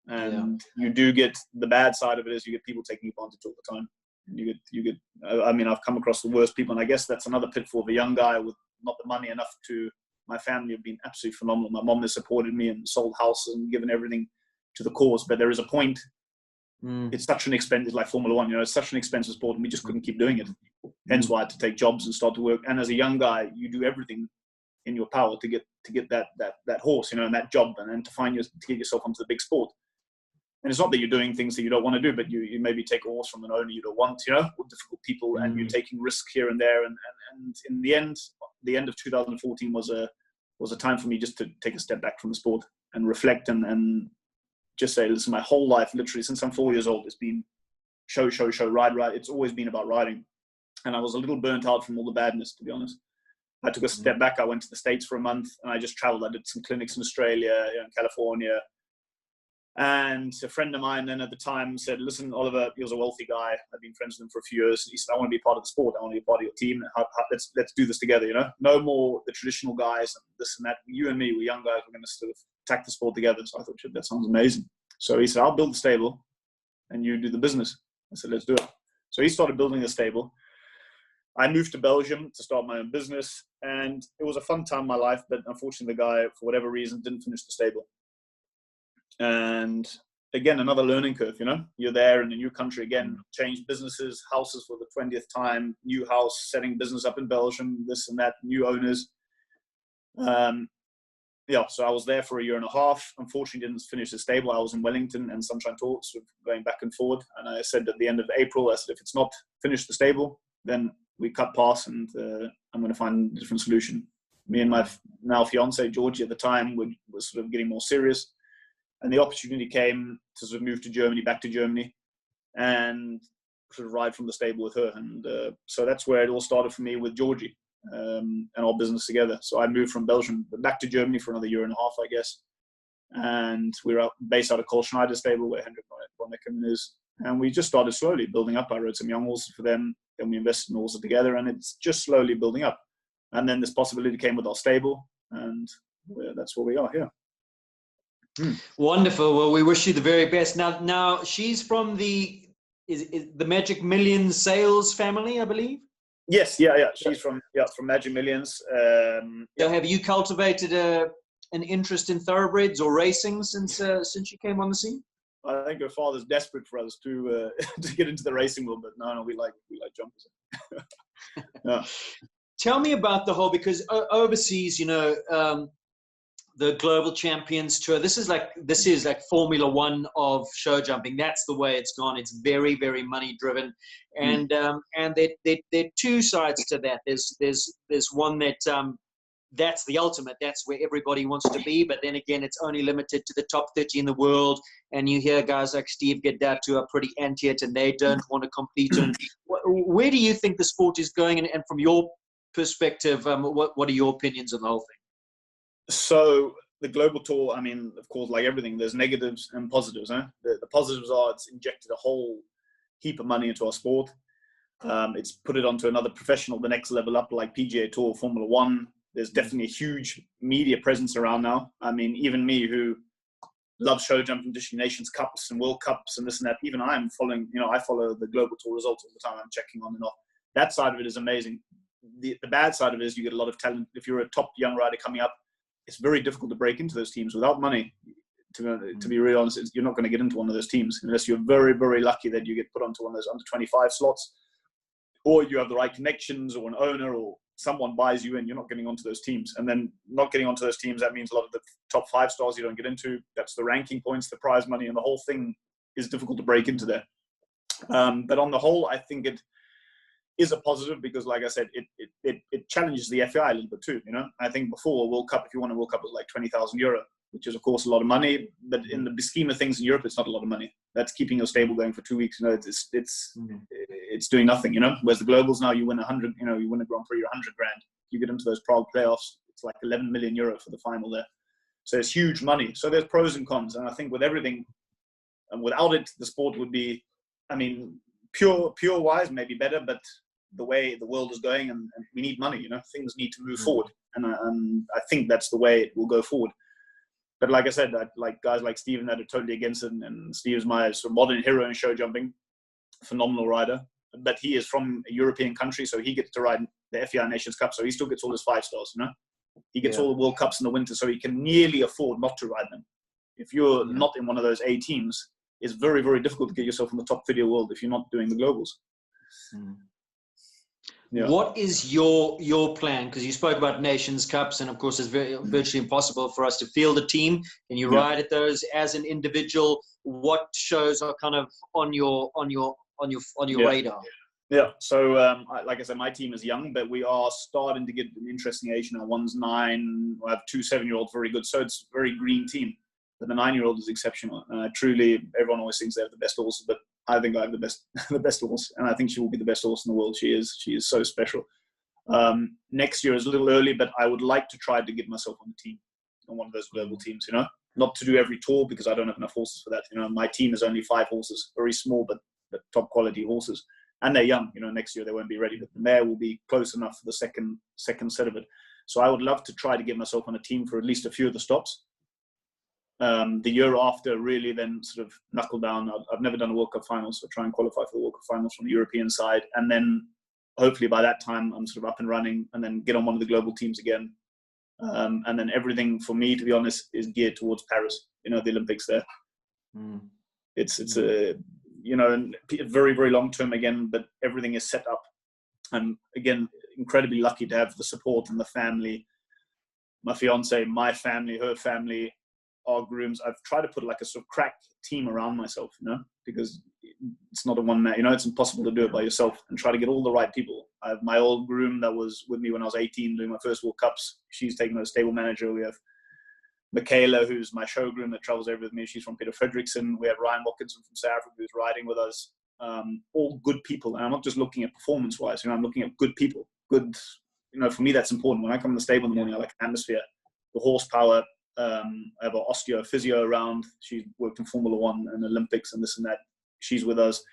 And you do get the bad side of it is you get people taking advantage all the time. You get. I mean, I've come across the worst people, and I guess that's another pitfall of a young guy with not the money enough to. My family have been absolutely phenomenal. My mom has supported me and sold houses and given everything to the cause. But there is a point. It's such an expense. It's like Formula One. You know, it's such an expensive sport, and we just couldn't keep doing it. Hence why I had to take jobs and start to work. And as a young guy, you do everything in your power to get that horse, you know, and that job, and to get yourself onto the big sport. And it's not that you're doing things that you don't want to do, but you maybe take a horse from an owner you don't want, you know, with difficult people, and you're taking risk here and there. And in the end of 2014 was a time for me just to take a step back from the sport and reflect and just say, listen, my whole life, literally since I'm 4 years old, it's been show, ride. It's always been about riding. And I was a little burnt out from all the badness, to be honest. I took a step back. I went to the States for a month, and I just traveled. I did some clinics in Australia, in California. And a friend of mine then at the time said, listen, Oliver, he was a wealthy guy. I've been friends with him for a few years. He said, I want to be part of the sport. I want to be part of your team. Let's do this together, you know? No more the traditional guys and this and that. You and me, we're young guys. We're going to sort of attack the sport together. So I thought, shit, that sounds amazing. So he said, I'll build the stable and you do the business. I said, let's do it. So he started building the stable. I moved to Belgium to start my own business. And it was a fun time in my life. But unfortunately, the guy, for whatever reason, didn't finish the stable. And again, another learning curve, you know, you're there in a new country again, changed businesses, houses for the 20th time, new house, setting business up in Belgium, this and that, new owners. So I was there for a year and a half. Unfortunately, didn't finish the stable. I was in Wellington and Sunshine Talks, sort of going back and forward. And I said at the end of April, I said, if it's not finished the stable, then we cut pass and I'm going to find a different solution. Me and my now fiance, Georgie, at the time, was sort of getting more serious. And the opportunity came to sort of move to Germany, back to Germany, and sort of ride from the stable with her. And so that's where it all started for me with Georgie and our business together. So I moved from Belgium back to Germany for another year and a half, I guess. And we were based out of Cole Schneider stable where Hendrik von Eckermann is. And we just started slowly building up. I rode some young horses for them. Then we invested in horses together, and it's just slowly building up. And then this possibility came with our stable, and that's where we are here. Wonderful. Well, we wish you the very best. Now she's from the Magic Millions sales family, I believe. Yes, yeah. She's from Magic Millions. So have you cultivated an interest in thoroughbreds or racing since you came on the scene? I think her father's desperate for us to get into the racing world, but no, we like jumpers. Yeah. Tell me about the whole, because overseas, you know, the Global Champions Tour. This is like Formula One of show jumping. That's the way it's gone. It's very, very money driven, and there are two sides to that. There's one that's the ultimate. That's where everybody wants to be. But then again, it's only limited to the top 30 in the world. And you hear guys like Steve Gaddart who are pretty anti it, and they don't want to compete. And where do you think the sport is going? And from your perspective, what are your opinions on the whole thing? So the global tour, I mean, of course, like everything, there's negatives and positives. The positives are it's injected a whole heap of money into our sport. It's put it onto another professional, the next level up, like PGA Tour, Formula One. There's definitely a huge media presence around now. I mean, even me who loves show jumping, Nations Cups and World Cups and this and that, even I am following, you know, I follow the global tour results all the time. I'm checking on and off. That side of it is amazing. The bad side of it is you get a lot of talent. If you're a top young rider coming up, it's very difficult to break into those teams without money. To be really honest, you're not going to get into one of those teams unless you're very, very lucky that you get put onto one of those under 25 slots, or you have the right connections, or an owner, or someone buys you in. You're not getting onto those teams, and then not getting onto those teams, that means a lot of the top 5 stars you don't get into. That's the ranking points, the prize money, and the whole thing is difficult to break into there. But on the whole, I think it is a positive because, like I said, it challenges the FAI a little bit too. You know, I think before a World Cup, if you won a World Cup, it was like €20,000. which is of course a lot of money. But in the scheme of things in Europe, it's not a lot of money. That's keeping your stable going for 2 weeks. You know, it's doing nothing. You know, whereas the globals now, you win 100. You know, you win a Grand Prix, you're 100 grand. You get into those Prague playoffs, it's like 11 million euro for the final there. So it's huge money. So there's pros and cons, and I think with everything, and without it, the sport would be, I mean, pure wise maybe better, but the way the world is going, and we need money, you know, things need to move forward, and I think that's the way it will go forward. But like I said, I like guys like Steven that are totally against it, and Steve's my sort of modern hero in show jumping, phenomenal rider. But he is from a European country, so he gets to ride the FEI Nations Cup, so he still gets all his 5 stars, you know. He gets all the World Cups in the winter, so he can nearly afford not to ride them. If you're not in one of those A teams, it's very, very difficult to get yourself in the top 30 of the world if you're not doing the globals. Yeah. What is your plan? Because you spoke about Nations Cups, and of course, it's virtually impossible for us to field a team. Can you ride at those as an individual? What shows are kind of on your radar? Yeah. So, like I said, my team is young, but we are starting to get an interesting age now. One's 9. I have 2 7-year-olds, very good. So it's a very green team. But the 9-year-old is exceptional. Truly, everyone always thinks they have the best horse, but I think I have the best horse, and I think she will be the best horse in the world. She is so special. Next year is a little early, but I would like to try to get myself on the team, on one of those global teams. You know, not to do every tour because I don't have enough horses for that. You know, my team is only 5 horses, very small but top quality horses. And they're young, you know, next year they won't be ready, but the mare will be close enough for the second set of it. So I would love to try to get myself on a team for at least a few of the stops. The year after, really then sort of knuckle down. I've never done a World Cup final, so try and qualify for the World Cup finals from the European side. And then hopefully by that time, I'm sort of up and running, and then get on one of the global teams again. And then everything for me, to be honest, is geared towards Paris, you know, the Olympics there. It's a, you know, very, very long term again, but everything is set up. And again, incredibly lucky to have the support and the family. My fiance, my family, her family, our grooms. I've tried to put like a sort of crack team around myself, you know, because it's not a one man, you know, it's impossible to do it by yourself, and try to get all the right people. I have my old groom that was with me when I was 18 doing my first World Cups. She's taken over stable manager. We have Michaela, who's my show groom that travels over with me. She's from Peter Fredrickson. We have Ryan Watkinson from South Africa who's riding with us. All good people. And I'm not just looking at performance wise, you know, I'm looking at good people. Good, you know, for me, that's important. When I come in the stable in the morning, I like atmosphere, the horsepower. I have an osteo physio around. She's worked in Formula One and Olympics and this and that. She's with us.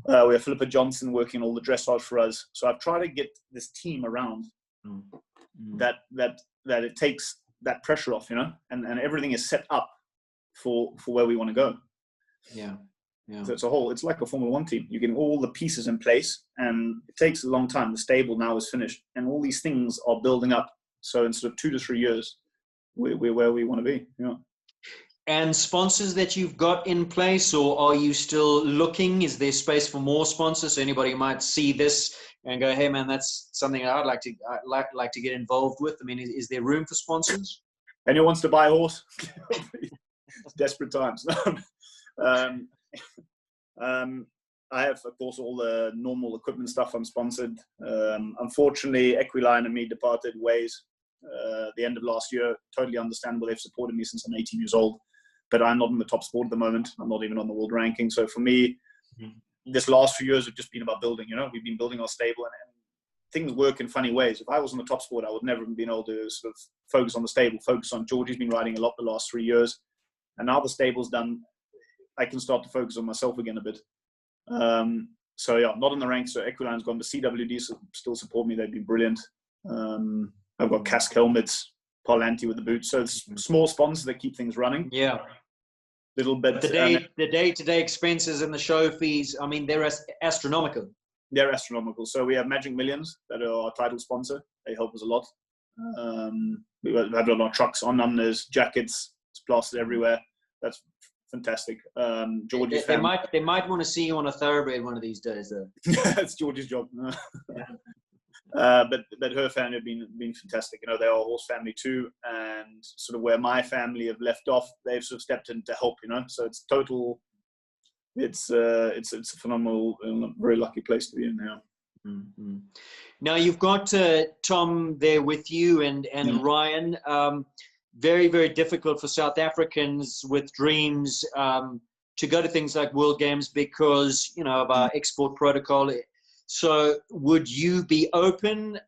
We have Philippa Johnson working all the dressage for us. So I've tried to get this team around that it takes that pressure off, you know, and everything is set up for where we want to go. Yeah. So it's like a Formula One team. You're getting all the pieces in place, and it takes a long time. The stable now is finished, and all these things are building up. So instead of 2 to 3 years, we're where we want to be. Yeah. And sponsors that you've got in place, or are you still looking? Is there space for more sponsors? So anybody might see this and go, "Hey, man, that's something I'd like to get involved with." I mean, is there room for sponsors? Anyone wants to buy a horse? Desperate times. I have, of course, all the normal equipment stuff. I'm sponsored. Unfortunately, Equiline and me departed ways the end of last year. Totally understandable. They've supported me since I'm 18 years old, but I'm not in the top sport at the moment. I'm not even on the world ranking. So for me, this last few years have just been about building. You know, we've been building our stable, and things work in funny ways. If I was on the top sport, I would never have been able to sort of focus on the stable, focus on Georgie's been riding a lot the last 3 years. And now the stable's done, I can start to focus on myself again a bit. So yeah, not in the ranks. So Equiline's gone, but CWD still support me. They've been brilliant. I've got Cask helmets, Parlanti with the boots. So it's small sponsors that keep things running. Yeah. Little bit. The day-to-day expenses and the show fees, I mean, they're astronomical. They're astronomical. So we have Magic Millions that are our title sponsor. They help us a lot. We have a lot of trucks on them. There's jackets. It's plastered everywhere. That's fantastic. George's they might want to see you on a thoroughbred one of these days, though. That's George's job. But her family have been fantastic. You know, they're a horse family too, and sort of where my family have left off, they've sort of stepped in to help. You know, so it's total. It's a phenomenal, very lucky place to be in now. Mm-hmm. Now you've got Tom there with you and Ryan. very, very difficult for South Africans with dreams to go to things like World Games because, you know, of our export protocol. So would you be open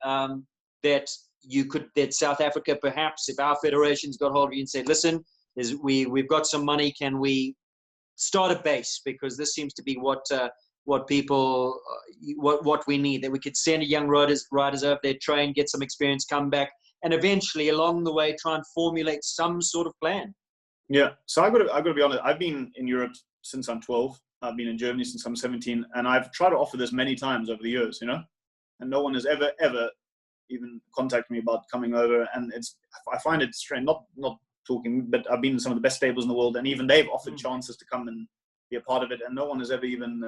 that South Africa, perhaps, if our federations got hold of you and said, listen, we've got some money, can we start a base? Because this seems to be what people, what we need, that we could send young riders over there, train, get some experience, come back, and eventually along the way try and formulate some sort of plan. Yeah, so I got to be honest. I've been in Europe since I'm 12. I've been in Germany since I'm 17, and I've tried to offer this many times over the years, you know, and no one has ever even contacted me about coming over. And I find it strange. Not talking, but I've been in some of the best stables in the world, and even they've offered chances to come and be a part of it, and no one has ever even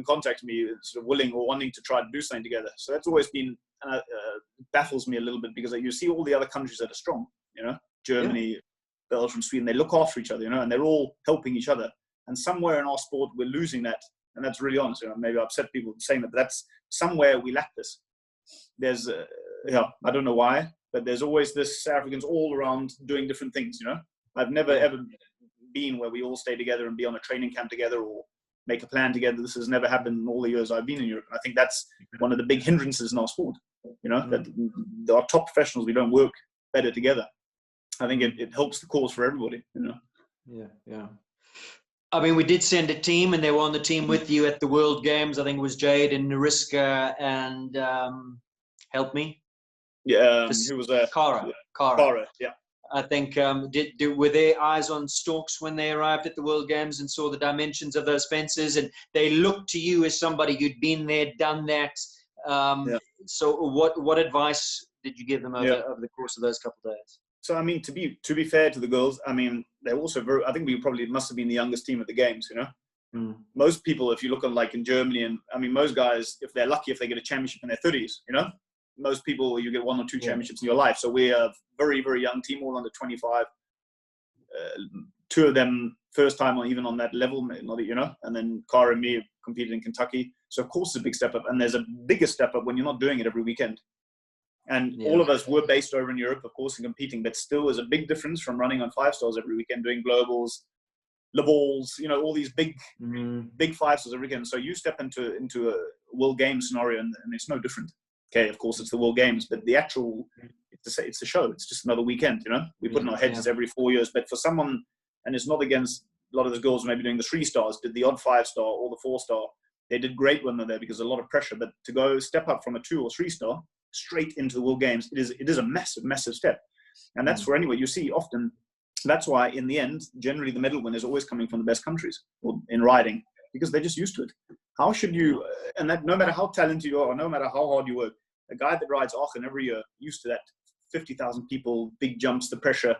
contacted me, sort of willing or wanting to try to do something together. So that's always been baffles me a little bit, because you see all the other countries that are strong, you know, Germany, Belgium, Sweden, they look after each other, you know, and they're all helping each other. And somewhere in our sport, we're losing that. And that's really honest. You know, maybe I upset people saying that, but that's somewhere we lack this. There's, I don't know why, but there's always this South Africans all around doing different things, you know. I've never ever been where we all stay together and be on a training camp together or make a plan together. This has never happened in all the years I've been in Europe. And I think that's one of the big hindrances in our sport, you know, that our top professionals, we don't work better together. I think it helps the cause for everybody, you know. Yeah. I mean, we did send a team, and they were on the team with you at the World Games. I think it was Jade and Nariska and help me. Yeah, who was there? Cara. Yeah. I think were their eyes on stalks when they arrived at the World Games and saw the dimensions of those fences, and they looked to you as somebody who'd been there, done that. So what advice did you give them over the course of those couple of days? So, I mean, to be fair to the girls, I mean, they're also I think we probably must have been the youngest team at the games, you know. Most people, if you look at like in Germany, and I mean, most guys, if they're lucky, if they get a championship in their 30s, you know, most people, you get 1 or 2 championships in your life. So we're a very, very young team, all under 25. 2 of them first time even on that level, you know, and then Cara and me competed in Kentucky. So of course it's a big step up, and there's a bigger step up when you're not doing it every weekend. And all of us were based over in Europe, of course, and competing, but still there's a big difference from running on 5 stars every weekend, doing globals, Le Balls, you know, all these big 5 stars every weekend. So you step into a World Games scenario, and it's no different. Okay, of course it's the World Games, but the actual, it's a show. It's just another weekend, you know. We put in our heads every 4 years, but for someone, and it's not against a lot of those girls maybe doing the 3 stars, did the odd 5 star or the 4 star. They did great when they're there because there's a lot of pressure. But to go step up from a 2 or 3 star straight into the World Games, it is a massive step. And that's for anyway, you see often, that's why in the end, generally the medal win is always coming from the best countries in riding, because they're just used to it. How should you, and that no matter how talented you are, or no matter how hard you work, a guy that rides Aachen every year, used to that 50,000 people, big jumps, the pressure,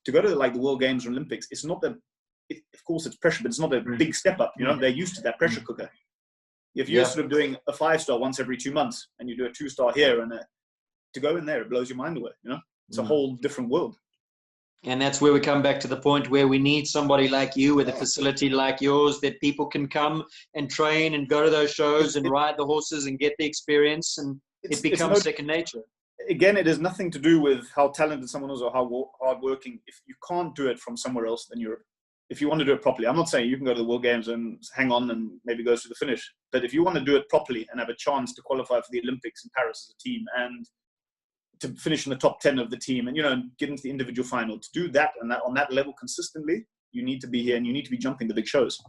to go to like the World Games or Olympics, it's not of course it's pressure, but it's not a big step up, you know. They're used to that pressure cooker. If you're sort of doing a 5 star once every 2 months, and you do a 2 star here, and to go in there, it blows your mind away, you know. It's a whole different world. And that's where we come back to the point where we need somebody like you with a facility like yours, that people can come and train and go to those shows and ride the horses and get the experience, and it becomes second nature. Again, it has nothing to do with how talented someone is or how hardworking. If you can't do it from somewhere else than Europe, if you want to do it properly, I'm not saying you can go to the World Games and hang on and maybe go to the finish, but if you want to do it properly and have a chance to qualify for the Olympics in Paris as a team, and to finish in the top 10 of the team, and, you know, get into the individual final, to do that and that on that level consistently, you need to be here and you need to be jumping the big shows.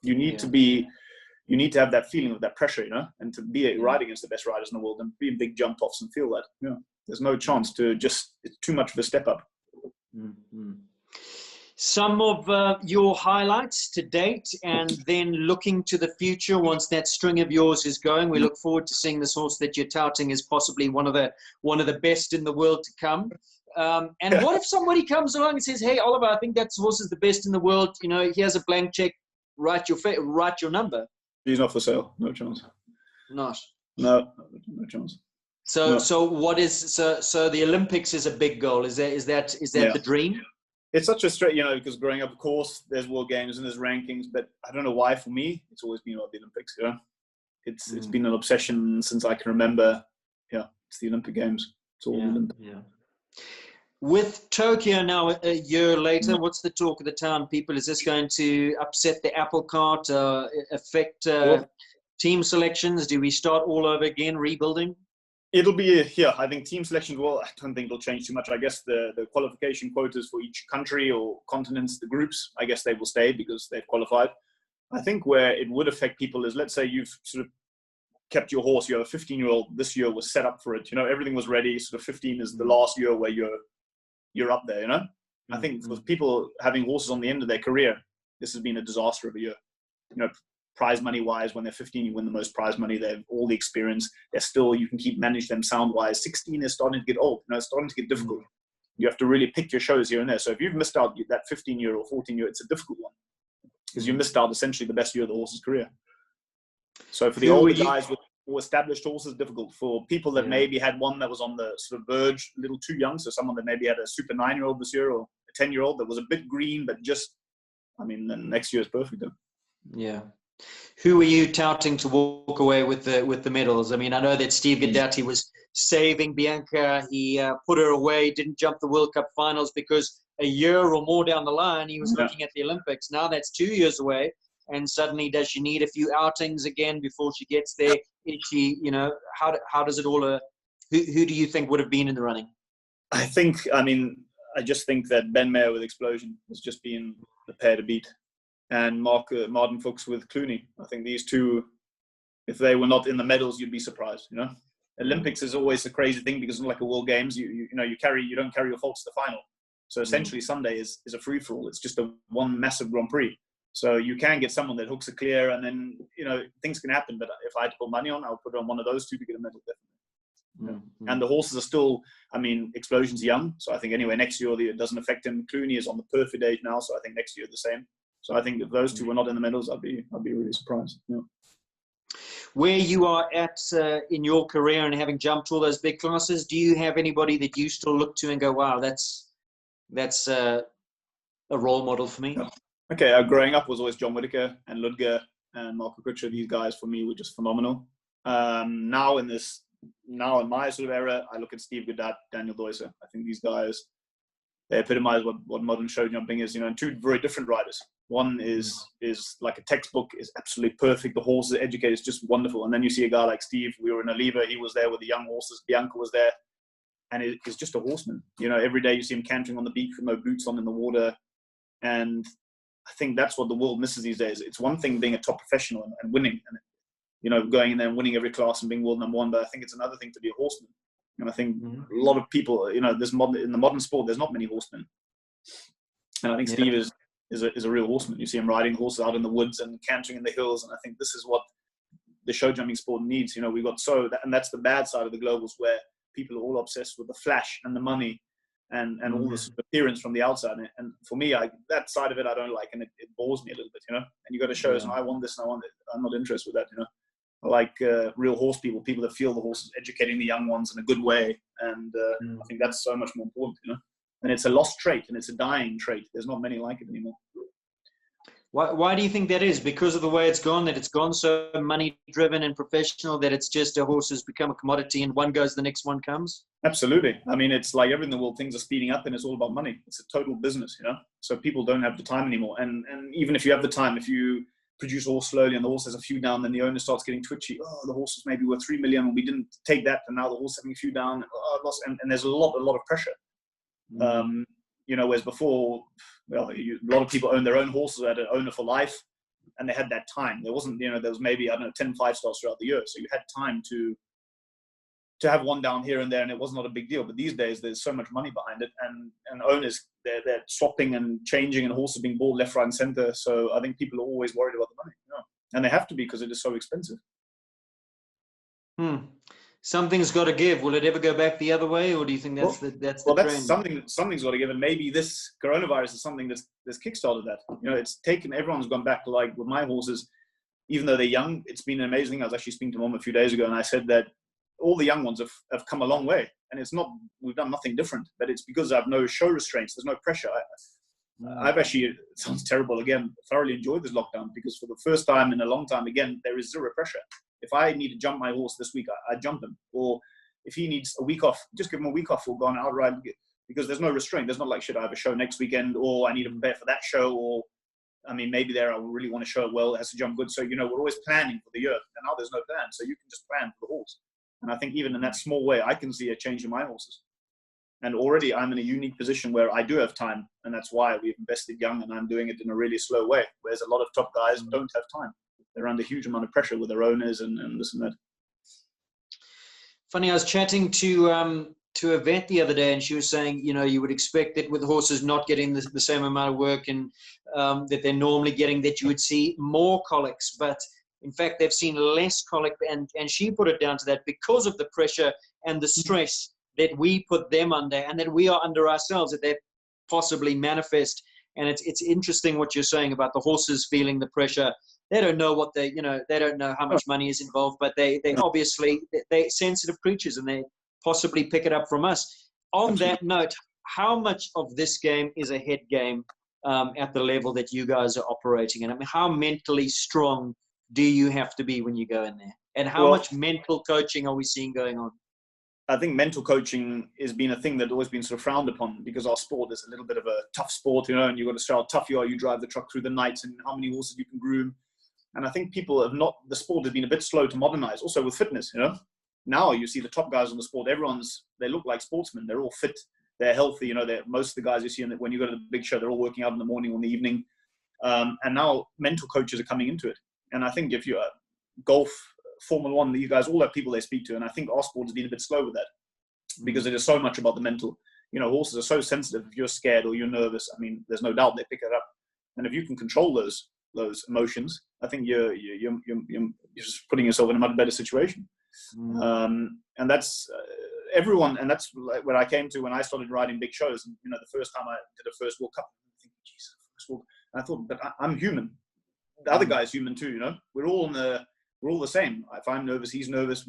You need to have that feeling of that pressure, you know, and to be riding against the best riders in the world and be in big jump offs and feel that. You know, there's no chance to it's too much of a step up. Some of your highlights to date, and then looking to the future once that string of yours is going. We look forward to seeing this horse that you're touting as possibly one of the best in the world to come. And what if somebody comes along and says, "Hey, Oliver, I think that horse is the best in the world. You know, here's a blank check. Write your number." He's not for sale. No chance. Not. No chance. So what is so the Olympics is a big goal. Is that the dream? It's such a straight, you know, because growing up, of course, there's World Games and there's rankings, but I don't know why. For me, it's always been about the Olympics. You know, it's been an obsession since I can remember. Yeah, it's the Olympic Games. It's all the Olympics. Yeah. With Tokyo now a year later, what's the talk of the town, people? Is this going to upset the apple cart, affect Well, team selections? Do we start all over again, rebuilding? it'll be here. I think team selections, well, I don't think it'll change too much. I guess the qualification quotas for each country or continents, the groups, I guess they will stay because they've qualified. I think where it would affect people is, let's say you've sort of kept your horse, you have a 15-year-old, this year was set up for it. You know, everything was ready. Sort of 15 is the last year where you're up there, you know? I think for people having horses on the end of their career, this has been a disaster of a year. You know, prize money wise, when they're 15, you win the most prize money. They have all the experience. They're still, you can keep manage them sound wise. 16 is starting to get old. You know, it's starting to get difficult. You have to really pick your shows here and there. So if you've missed out that 15-year or 14-year, it's a difficult one because you missed out essentially the best year of the horse's career. So for the older guys with more established horses, difficult. For people that maybe had one that was on the sort of verge, a little too young, so someone that maybe had a super 9-year-old this year or a 10-year-old that was a bit green, but just, I mean, then next year is perfect. Yeah. Who are you touting to walk away with the medals? I mean, I know that Steve Guidati was saving Bianca. He put her away, didn't jump the World Cup finals because a year or more down the line, he was looking at the Olympics. Now that's 2 years away. And suddenly, does she need a few outings again before she gets there? Is she, you know, how does it all, who do you think would have been in the running? I just think that Ben Mayer with Explosion has just been the pair to beat. And Martin Fuchs with Clooney. I think these two, if they were not in the medals, you'd be surprised, you know? Olympics is always a crazy thing because it's not like a World Games. You don't carry your faults to the final. So essentially Sunday is a free-for-all. It's just one massive Grand Prix. So you can get someone that hooks it clear and then, you know, things can happen. But if I had to put money on, I'll put it on one of those two to get a medal, definitely. And the horses are still, I mean, Explosion's young. So I think anyway, next year it doesn't affect him. Clooney is on the perfect age now. So I think next year the same. So I think if those two were not in the medals, I'd be really surprised. Yeah. Where you are at in your career and having jumped all those big classes, do you have anybody that you still look to and go, wow, that's a role model for me? Yeah. Okay, growing up was always John Whitaker and Ludger and Marco Kutscher. These guys for me were just phenomenal. Now in my sort of era, I look at Steve Guidat, Daniel Deuser. I think these guys, they epitomize what modern show jumping is, you know, and two very different riders. One is like a textbook, is absolutely perfect. The horses educated is just wonderful. And then you see a guy like Steve. We were in Oliva. He was there with the young horses. Bianca was there. And it's just a horseman. You know, every day you see him cantering on the beach with no boots on in the water. And I think that's what the world misses these days. It's one thing being a top professional and winning, and, you know, going in there and winning every class and being world number one. But I think it's another thing to be a horseman. And I think a lot of people, you know, in the modern sport, there's not many horsemen. And I think Steve is a real horseman. You see him riding horses out in the woods and cantering in the hills. And I think this is what the show jumping sport needs. You know, we got and that's the bad side of the globals, where people are all obsessed with the flash and the money and all this appearance from the outside. And for me, that side of it I don't like, and it bores me a little bit, you know. And you got to show us, I want this and I want it. I'm not interested with that, you know. I like real horse people that feel the horses, educating the young ones in a good way. And I think that's so much more important, you know. And it's a lost trait, and it's a dying trait. There's not many like it anymore. Why do you think that is? Because of the way it's gone, that it's gone so money-driven and professional that it's just a horse has become a commodity and one goes, the next one comes? Absolutely. I mean, it's like everything in the world, things are speeding up and it's all about money. It's a total business, you know. So people don't have the time anymore. And even if you have the time, if you produce a horse slowly and the horse has a few down, then the owner starts getting twitchy. Oh, the horse was maybe worth 3 million and we didn't take that, and now the horse is having a few down. Oh, I lost. And there's a lot of pressure. You know, whereas before, well, a lot of people own their own horses, had an owner for life, and they had that time. There wasn't, you know, there was maybe, I don't know, 10 5-stars throughout the year. So you had time to have one down here and there, and it was not a big deal. But these days, there's so much money behind it, and owners, they're swapping and changing, and horses being bought left, right, and center. So I think people are always worried about the money, you know? And they have to be, because it is so expensive. Something's got to give. Will it ever go back the other way, or do you think that's the trend? Something's got to give, and maybe this coronavirus is something that's kickstarted that. You know, it's taken, everyone's gone back to, like with my horses, even though they're young, it's been an amazing thing. I was actually speaking to Mom a few days ago, and I said that all the young ones have come a long way, and it's not, we've done nothing different, but it's because I have no show restraints. There's no pressure. I've actually, it sounds terrible again, thoroughly enjoyed this lockdown, because for the first time in a long time, again, there is zero pressure. If I need to jump my horse this week, I jump him. Or if he needs a week off, just give him a week off or go on an outright, because there's no restraint. There's not like, shit, I have a show next weekend, or I need to prepare for that show, or I mean, maybe I really want to show it well, it has to jump good. So, we're always planning for the year, and now there's no plan. So you can just plan for the horse. And I think even in that small way, I can see a change in my horses. And already I'm in a unique position where I do have time. And that's why we've invested young, and I'm doing it in a really slow way. Whereas a lot of top guys don't have time. They're under a huge amount of pressure with their owners and this and that. Funny, I was chatting to a vet the other day, and she was saying, you would expect that with horses not getting the same amount of work and that they're normally getting, that you would see more colics. But in fact, they've seen less colic. And she put it down to that because of the pressure and the stress that we put them under and that we are under ourselves, that they possibly manifest. And it's interesting what you're saying about the horses feeling the pressure. They don't know what they don't know how much money is involved, but they obviously, they're sensitive creatures, and they possibly pick it up from us. On that note, how much of this game is a head game at the level that you guys are operating in? I mean, how mentally strong do you have to be when you go in there? And how much mental coaching are we seeing going on? I think mental coaching has been a thing that's always been sort of frowned upon, because our sport is a little bit of a tough sport, and you've got to show how tough you are. You drive the truck through the night and how many horses you can groom. And I think the sport has been a bit slow to modernize, also with fitness, Now you see the top guys on the sport, they look like sportsmen. They're all fit. They're healthy. Most of the guys you see when you go to the big show, they're all working out in the morning or in the evening. And now mental coaches are coming into it. And I think if you're golf, Formula One, these guys all have people they speak to. And I think our sport has been a bit slow with that, because it is so much about the mental. Horses are so sensitive. If you're scared or you're nervous, I mean, there's no doubt they pick it up. And if you can control those emotions, I think you're just putting yourself in a much better situation. And that's everyone. And that's like what I came to when I started riding big shows. And, the first time I did a first World Cup, I think, Jesus, first World. And I thought, but I'm human. The other guy's human too. We're all the same. If I'm nervous, he's nervous.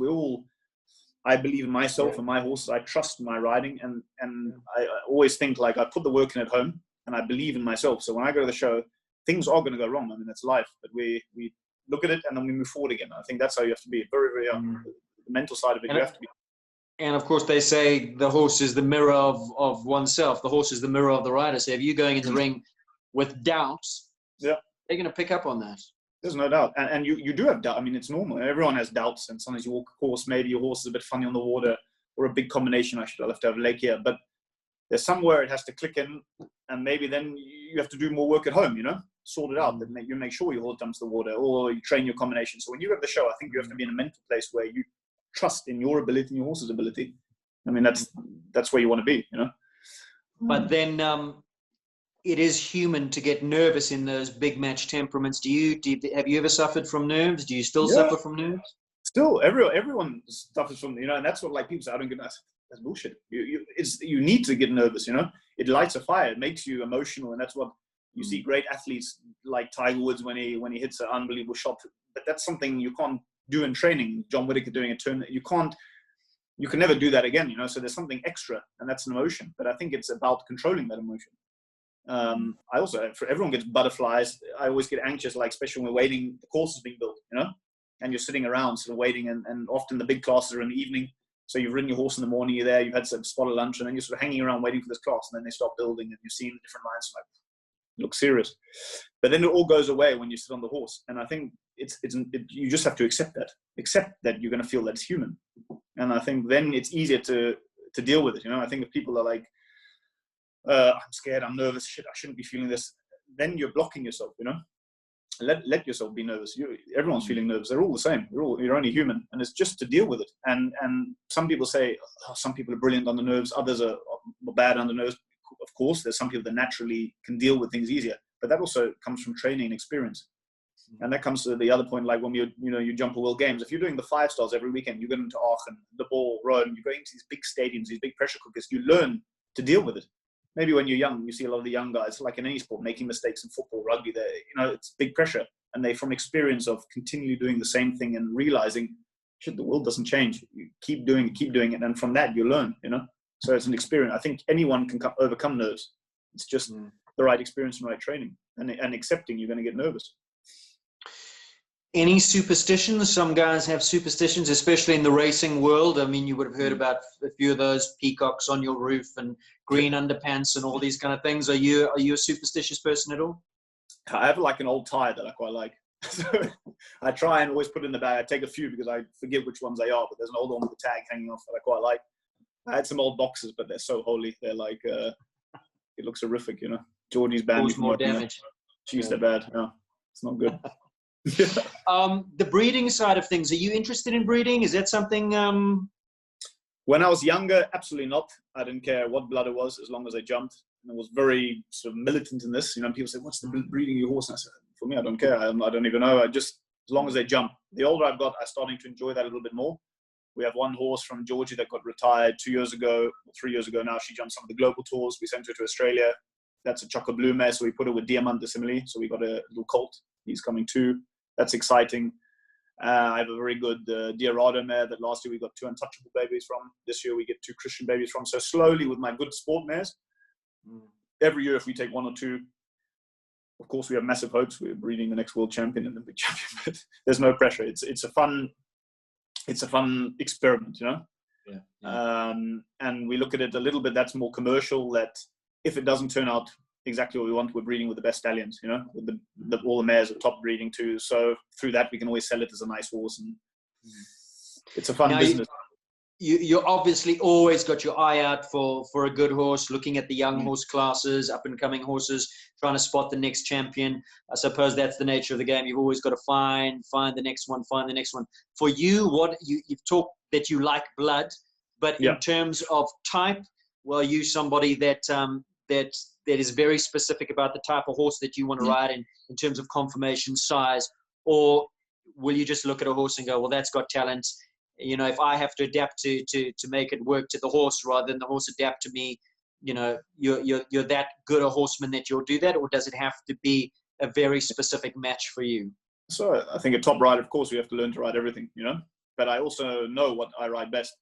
I believe in myself and my horses. I trust my riding, and I always think like I put the work in at home, and I believe in myself. So when I go to the show, things are going to go wrong. I mean, that's life. But we look at it and then we move forward again. I think that's how you have to be. Very, very the mental side of it. You have to be. And of course, they say the horse is the mirror of oneself. The horse is the mirror of the rider. So if you're going in the ring with doubts, they're going to pick up on that. There's no doubt. And you do have doubt. I mean, it's normal. Everyone has doubts. And sometimes you walk a course, maybe your horse is a bit funny on the water, or a big combination. I'll have to have a leg here. But there's somewhere it has to click in. And maybe then you have to do more work at home, sort it out. That you make sure your horse dumps the water, or you train your combination. So when you go to the show, I think you have to be in a mental place where you trust in your ability and your horse's ability. I mean, that's where you want to be, But then it is human to get nervous in those big match temperaments. Have you ever suffered from nerves? Do you still suffer from nerves? Still, everyone suffers from, and that's what, like, people say, I don't get nervous. That's bullshit. You need to get nervous, It lights a fire. It makes you emotional, and that's what you see great athletes like Tiger Woods when he hits an unbelievable shot. But that's something you can't do in training. John Whittaker doing a turn, you can never do that again, So there's something extra, and that's an emotion. But I think it's about controlling that emotion. I also, for everyone gets butterflies. I always get anxious, like especially when we're waiting, the course is being built, and you're sitting around sort of waiting, and often the big classes are in the evening. So you've ridden your horse in the morning, you're there, you've had some spot of lunch, and then you're sort of hanging around waiting for this class, and then they start building, and you're seeing the different lines, like, look serious. But then it all goes away when you sit on the horse. And I think you just have to accept that you're going to feel that's human. And I think then it's easier to deal with it. I think if people are like, I'm scared, I'm nervous, shit, I shouldn't be feeling this, then you're blocking yourself, Let yourself be nervous. Everyone's feeling nervous. They're all the same. You're only human. And it's just to deal with it. And some people say, some people are brilliant under nerves, others are bad under nerves. Of course, there's some people that naturally can deal with things easier, but that also comes from training and experience. And that comes to the other point, like when you jump a World Games. If you're doing the 5 stars every weekend, you go into Aachen, the Ball, Rome, you go into these big stadiums, these big pressure cookers, you learn to deal with it. Maybe when you're young, you see a lot of the young guys, like in any sport, making mistakes in football, rugby, it's big pressure. And they, from experience of continually doing the same thing and realizing, shit, the world doesn't change. You keep doing it. And from that, you learn, So it's an experience. I think anyone can overcome nerves. It's just the right experience and right training, and accepting you're going to get nervous. Any superstitions? Some guys have superstitions, especially in the racing world. I mean, you would have heard about a few of those, peacocks on your roof and green underpants and all these kind of things. Are you a superstitious person at all? I have like an old tie that I quite like. So I try and always put it in the bag. I take a few because I forget which ones they are, but there's an old one with the tag hanging off that I quite like. I had some old boxes, but they're so holy. They're like, it looks horrific, you know. Geordie's banned me Cause from more working damage. there. Jeez, they're bad. Yeah, it's not good. The breeding side of things, are you interested in breeding? Is that something? When I was younger, absolutely not. I didn't care what blood it was as long as they jumped. And I was very sort of militant in this. You know, people say, what's the breeding of your horse? And I said, for me, I don't care. I don't even know. I just, as long as they jump. The older I've got, I'm starting to enjoy that a little bit more. We have one horse from Georgia that got retired 2 years ago, or 3 years ago now. She jumped some of the global tours. We sent her to Australia. That's a chocolate blue mare, so we put her with Diamante Simile. So we got a little colt. He's coming too. That's exciting. I have a very good Diarado mare that last year we got 2 untouchable babies from. This year we get 2 Christian babies from. So slowly with my good sport mares, every year if we take 1 or 2, of course we have massive hopes. We're breeding the next world champion and the big champion. But there's no pressure. It's a fun experiment, you know. Yeah. And we look at it a little bit. That's more commercial. That if it doesn't turn out exactly what we want, we're breeding with the best stallions, you know, with all the mares are top breeding too. So through that, we can always sell it as a nice horse, and it's a fun business. You obviously always got your eye out for a good horse, looking at the young horse classes, up and coming horses, trying to spot the next champion. I suppose that's the nature of the game. You've always got to find the next one, For you, you've talked that you like blood, but in terms of type, well, are you somebody that is very specific about the type of horse that you want to ride in terms of conformation, size, or will you just look at a horse and go, well, that's got talent? You know, if I have to adapt to make it work to the horse rather than the horse adapt to me, you know, you're that good a horseman that you'll do that, or does it have to be a very specific match for you? So I think a top rider, of course, you have to learn to ride everything, you know. But I also know what I ride best.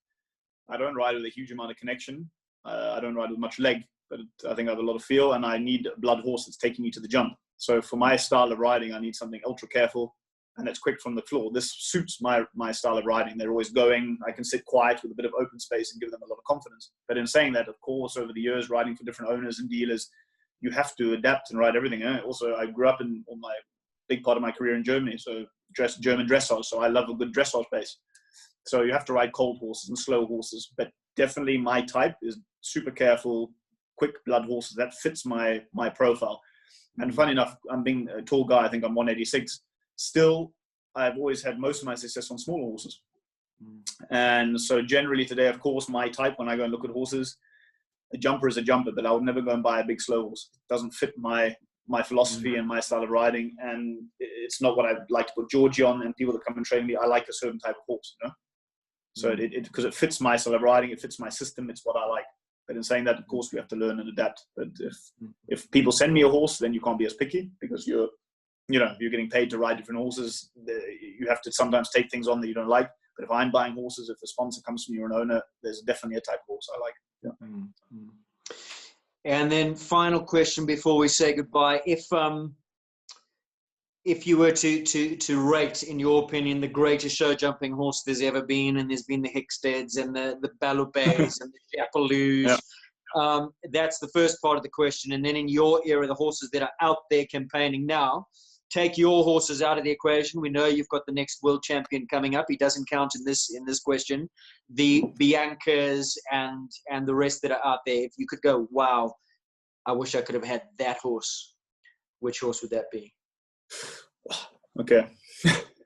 I don't ride with a huge amount of connection. I don't ride with much leg, but I think I have a lot of feel, and I need a blood horse that's taking me to the jump. So for my style of riding, I need something ultra careful, and it's quick from the floor. This suits my style of riding. They're always going. I can sit quiet with a bit of open space and give them a lot of confidence. But in saying that, of course, over the years, riding for different owners and dealers, you have to adapt and ride everything. Also, I grew up on my big part of my career in Germany, so German dressage. So I love a good dressage base. So you have to ride cold horses and slow horses. But definitely my type is super careful, quick blood horses. That fits my profile. And funny enough, I'm being a tall guy. I think I'm 186. Still, I've always had most of my success on smaller horses. And so generally today, of course, my type, when I go and look at horses, a jumper is a jumper, but I would never go and buy a big slow horse. It doesn't fit my philosophy and my style of riding. And it's not what I'd like to put Georgie on, and people that come and train me, I like a certain type of horse, you know? So because it fits my style of riding, it fits my system, it's what I like. But in saying that, of course, we have to learn and adapt. But if people send me a horse, then you can't be as picky, because you're getting paid to ride different horses. You have to sometimes take things on that you don't like. But if I'm buying horses, if a sponsor comes from you or an owner, there's definitely a type of horse I like. Yeah. And then final question before we say goodbye. If you were to rate, in your opinion, the greatest show jumping horse there's ever been, and there's been the Hicksteads and the Balloubets and the Chapelous, that's the first part of the question. And then in your era, the horses that are out there campaigning now, take your horses out of the equation. We know you've got the next world champion coming up. He doesn't count in this question. The Biancas and the rest that are out there. If you could go, wow, I wish I could have had that horse, which horse would that be? Okay.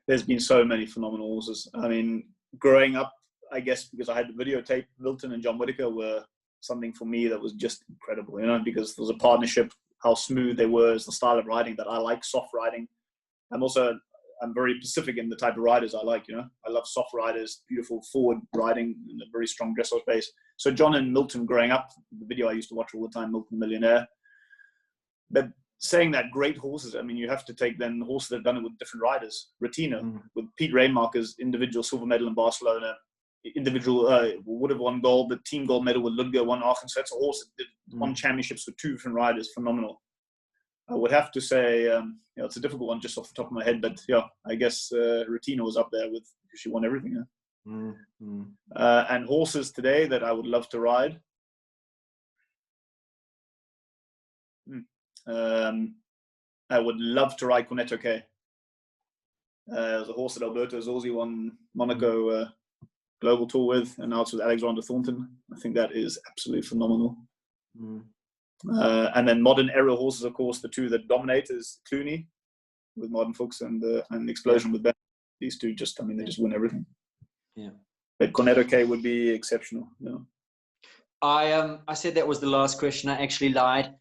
There's been so many phenomenal horses. I mean, growing up, I guess because I had the videotape, Milton and John Whitaker were something for me that was just incredible, you know, because there was a partnership, how smooth they were, is the style of riding that I like, soft riding. I'm very specific in the type of riders I like, you know. I love soft riders, beautiful forward riding, and a very strong dressage base. So John and Milton growing up, the video I used to watch all the time, Milton Millionaire. But saying that, great horses, I mean, you have to take then horses that have done it with different riders. Retina, with Pete Raymarker's individual silver medal in Barcelona, individual would have won gold, but team gold medal with Luca, won Aachen. So that's a horse that did won championships with 2 different riders, phenomenal. I would have to say, it's a difficult one just off the top of my head, but I guess Retina was up there because she won everything. And horses today that I would love to ride, I would love to ride Cornetto K. There's a horse that Alberto Zorzi won Monaco Global Tour with, and now it's with Alexander Thornton. I think that is absolutely phenomenal. And then modern aerial horses, of course, the two that dominate is Clooney with Modern Fuchs and Explosion with Ben. These two just, I mean, they just win everything. Yeah. But Cornetto K would be exceptional. Yeah. I said that was the last question. I actually lied.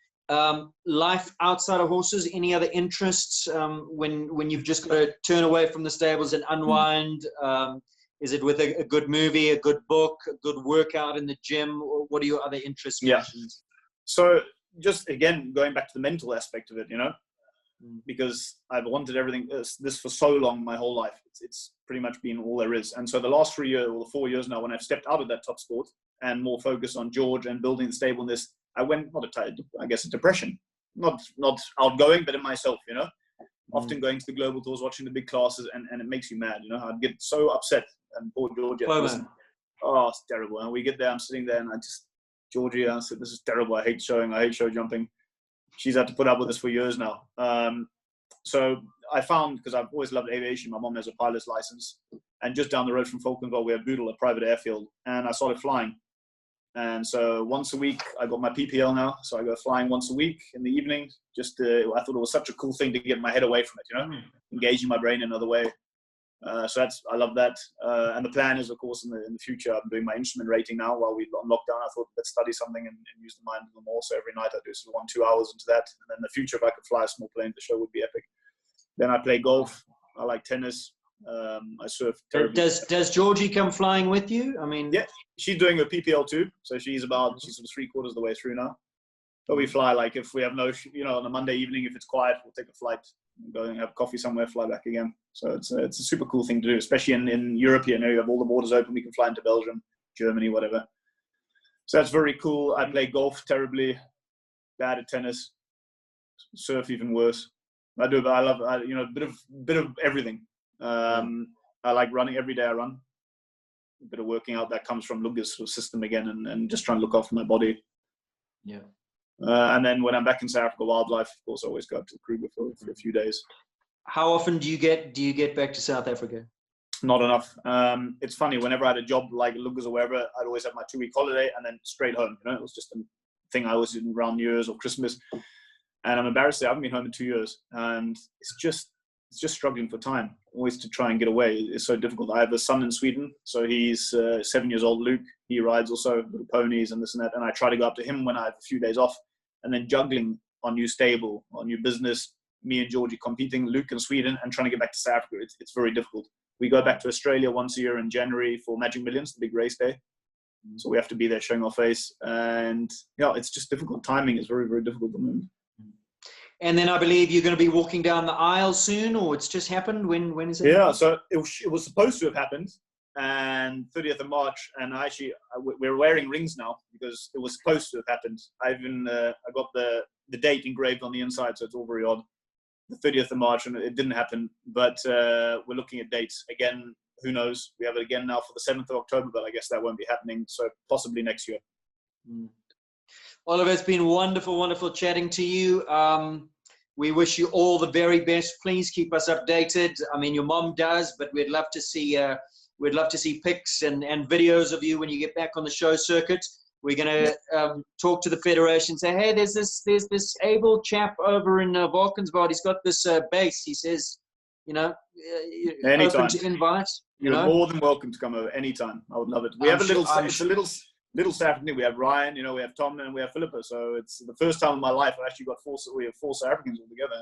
Life outside of horses, any other interests when you've just got to turn away from the stables and unwind? Is it with a good movie, a good book, a good workout in the gym? Or what are your other interests? Yeah. So just, again, going back to the mental aspect of it, you know, because I've wanted everything this for so long, my whole life. It's pretty much been all there is. And so the last 3 years or 4 years now, when I've stepped out of that top sport and more focused on George and building the stable, this, I went, I guess, a depression. Not outgoing, but in myself, you know. Often going to the global tours, watching the big classes, and it makes you mad, you know. I'd get so upset. And poor Georgia, oh, it's terrible. And we get there, I'm sitting there, and Georgie, I said, this is terrible. I hate showing. I hate show jumping. She's had to put up with this for years now. So I found, because I've always loved aviation, my mom has a pilot's license. And just down the road from Falkenville, we have Boodle, a private airfield. And I started flying. And so once a week, I got my PPL now. So I go flying once a week in the evening. Just I thought it was such a cool thing to get my head away from it, you know, engaging my brain in another way. So I love that. And the plan is, of course, in the future, I'm doing my instrument rating now while we're on lockdown. I thought, let's study something and use the mind a little more. So every night I do sort of 1-2 hours into that. And then in the future, if I could fly a small plane, the show would be epic. Then I play golf. I like tennis. I surf terribly. Does Georgie come flying with you? I mean, yeah, she's doing her PPL too. So she's sort of 3/4 of the way through now. But we fly, like, if we have no, you know, on a Monday evening, if it's quiet, we'll take a flight, go and have coffee somewhere, fly back again. So it's a super cool thing to do, especially in Europe. You know, you have all the borders open. We can fly into Belgium, Germany, whatever. So that's very cool. I play golf terribly, bad at tennis, surf even worse. I love you know, a bit of everything. I like running. Every day I run. A bit of working out that comes from Luca's sort of system again, and just trying to look after my body. Yeah. And then when I'm back in South Africa Wildlife, of course, I always go up to Kruger for a few days. How often do you get back to South Africa? Not enough. It's funny, whenever I had a job like Luca's or wherever, I'd always have my 2-week holiday and then straight home. You know, it was just a thing I always did around New Year's or Christmas. And I'm embarrassed to say I haven't been home in 2 years. And it's just struggling for time, always to try and get away. It's so difficult. I have a son in Sweden, so he's 7 years old, Luke. He rides also little ponies and this and that. And I try to go up to him when I have a few days off. And then juggling on new stable, on new business, me and Georgie competing, Luke in Sweden, and trying to get back to South Africa. It's very difficult. We go back to Australia once a year in January for Magic Millions, the big race day. So we have to be there showing our face. And yeah, it's just difficult. Timing is very, very difficult at the moment. And then I believe you're going to be walking down the aisle soon, or it's just happened? When is it? Yeah, so it was supposed to have happened. And 30th of March, and we're wearing rings now because it was supposed to have happened. I got the date engraved on the inside, so it's all very odd. The 30th of March, and it didn't happen. But we're looking at dates again. Who knows? We have it again now for the 7th of October, but I guess that won't be happening. So possibly next year. Oliver, it's been wonderful, wonderful chatting to you. We wish you all the very best. Please keep us updated. I mean, your mom does, but we'd love to see. We'd love to see pics and videos of you when you get back on the show circuit. We're going to talk to the federation, say, hey, there's this able chap over in Valkenswaard. He's got this base. He says, you know, anytime. Open to invite. You're more than welcome to come over anytime. I would love it. We have it's a little South African. We have Ryan, you know, we have Tom, and we have Philippa. So it's the first time in my life I've actually got we have 4 South Africans all together.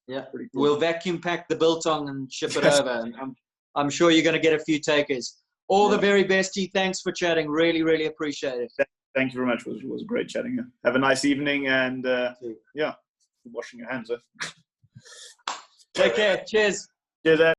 Yeah, pretty cool. We'll vacuum pack the biltong and ship it over. And I'm sure you're going to get a few takers. All the very best to you. Thanks for chatting. Really, really appreciate it. Thank you very much. It was great chatting here. Have a nice evening, and yeah, washing your hands. Take care. Cheers. Cheers.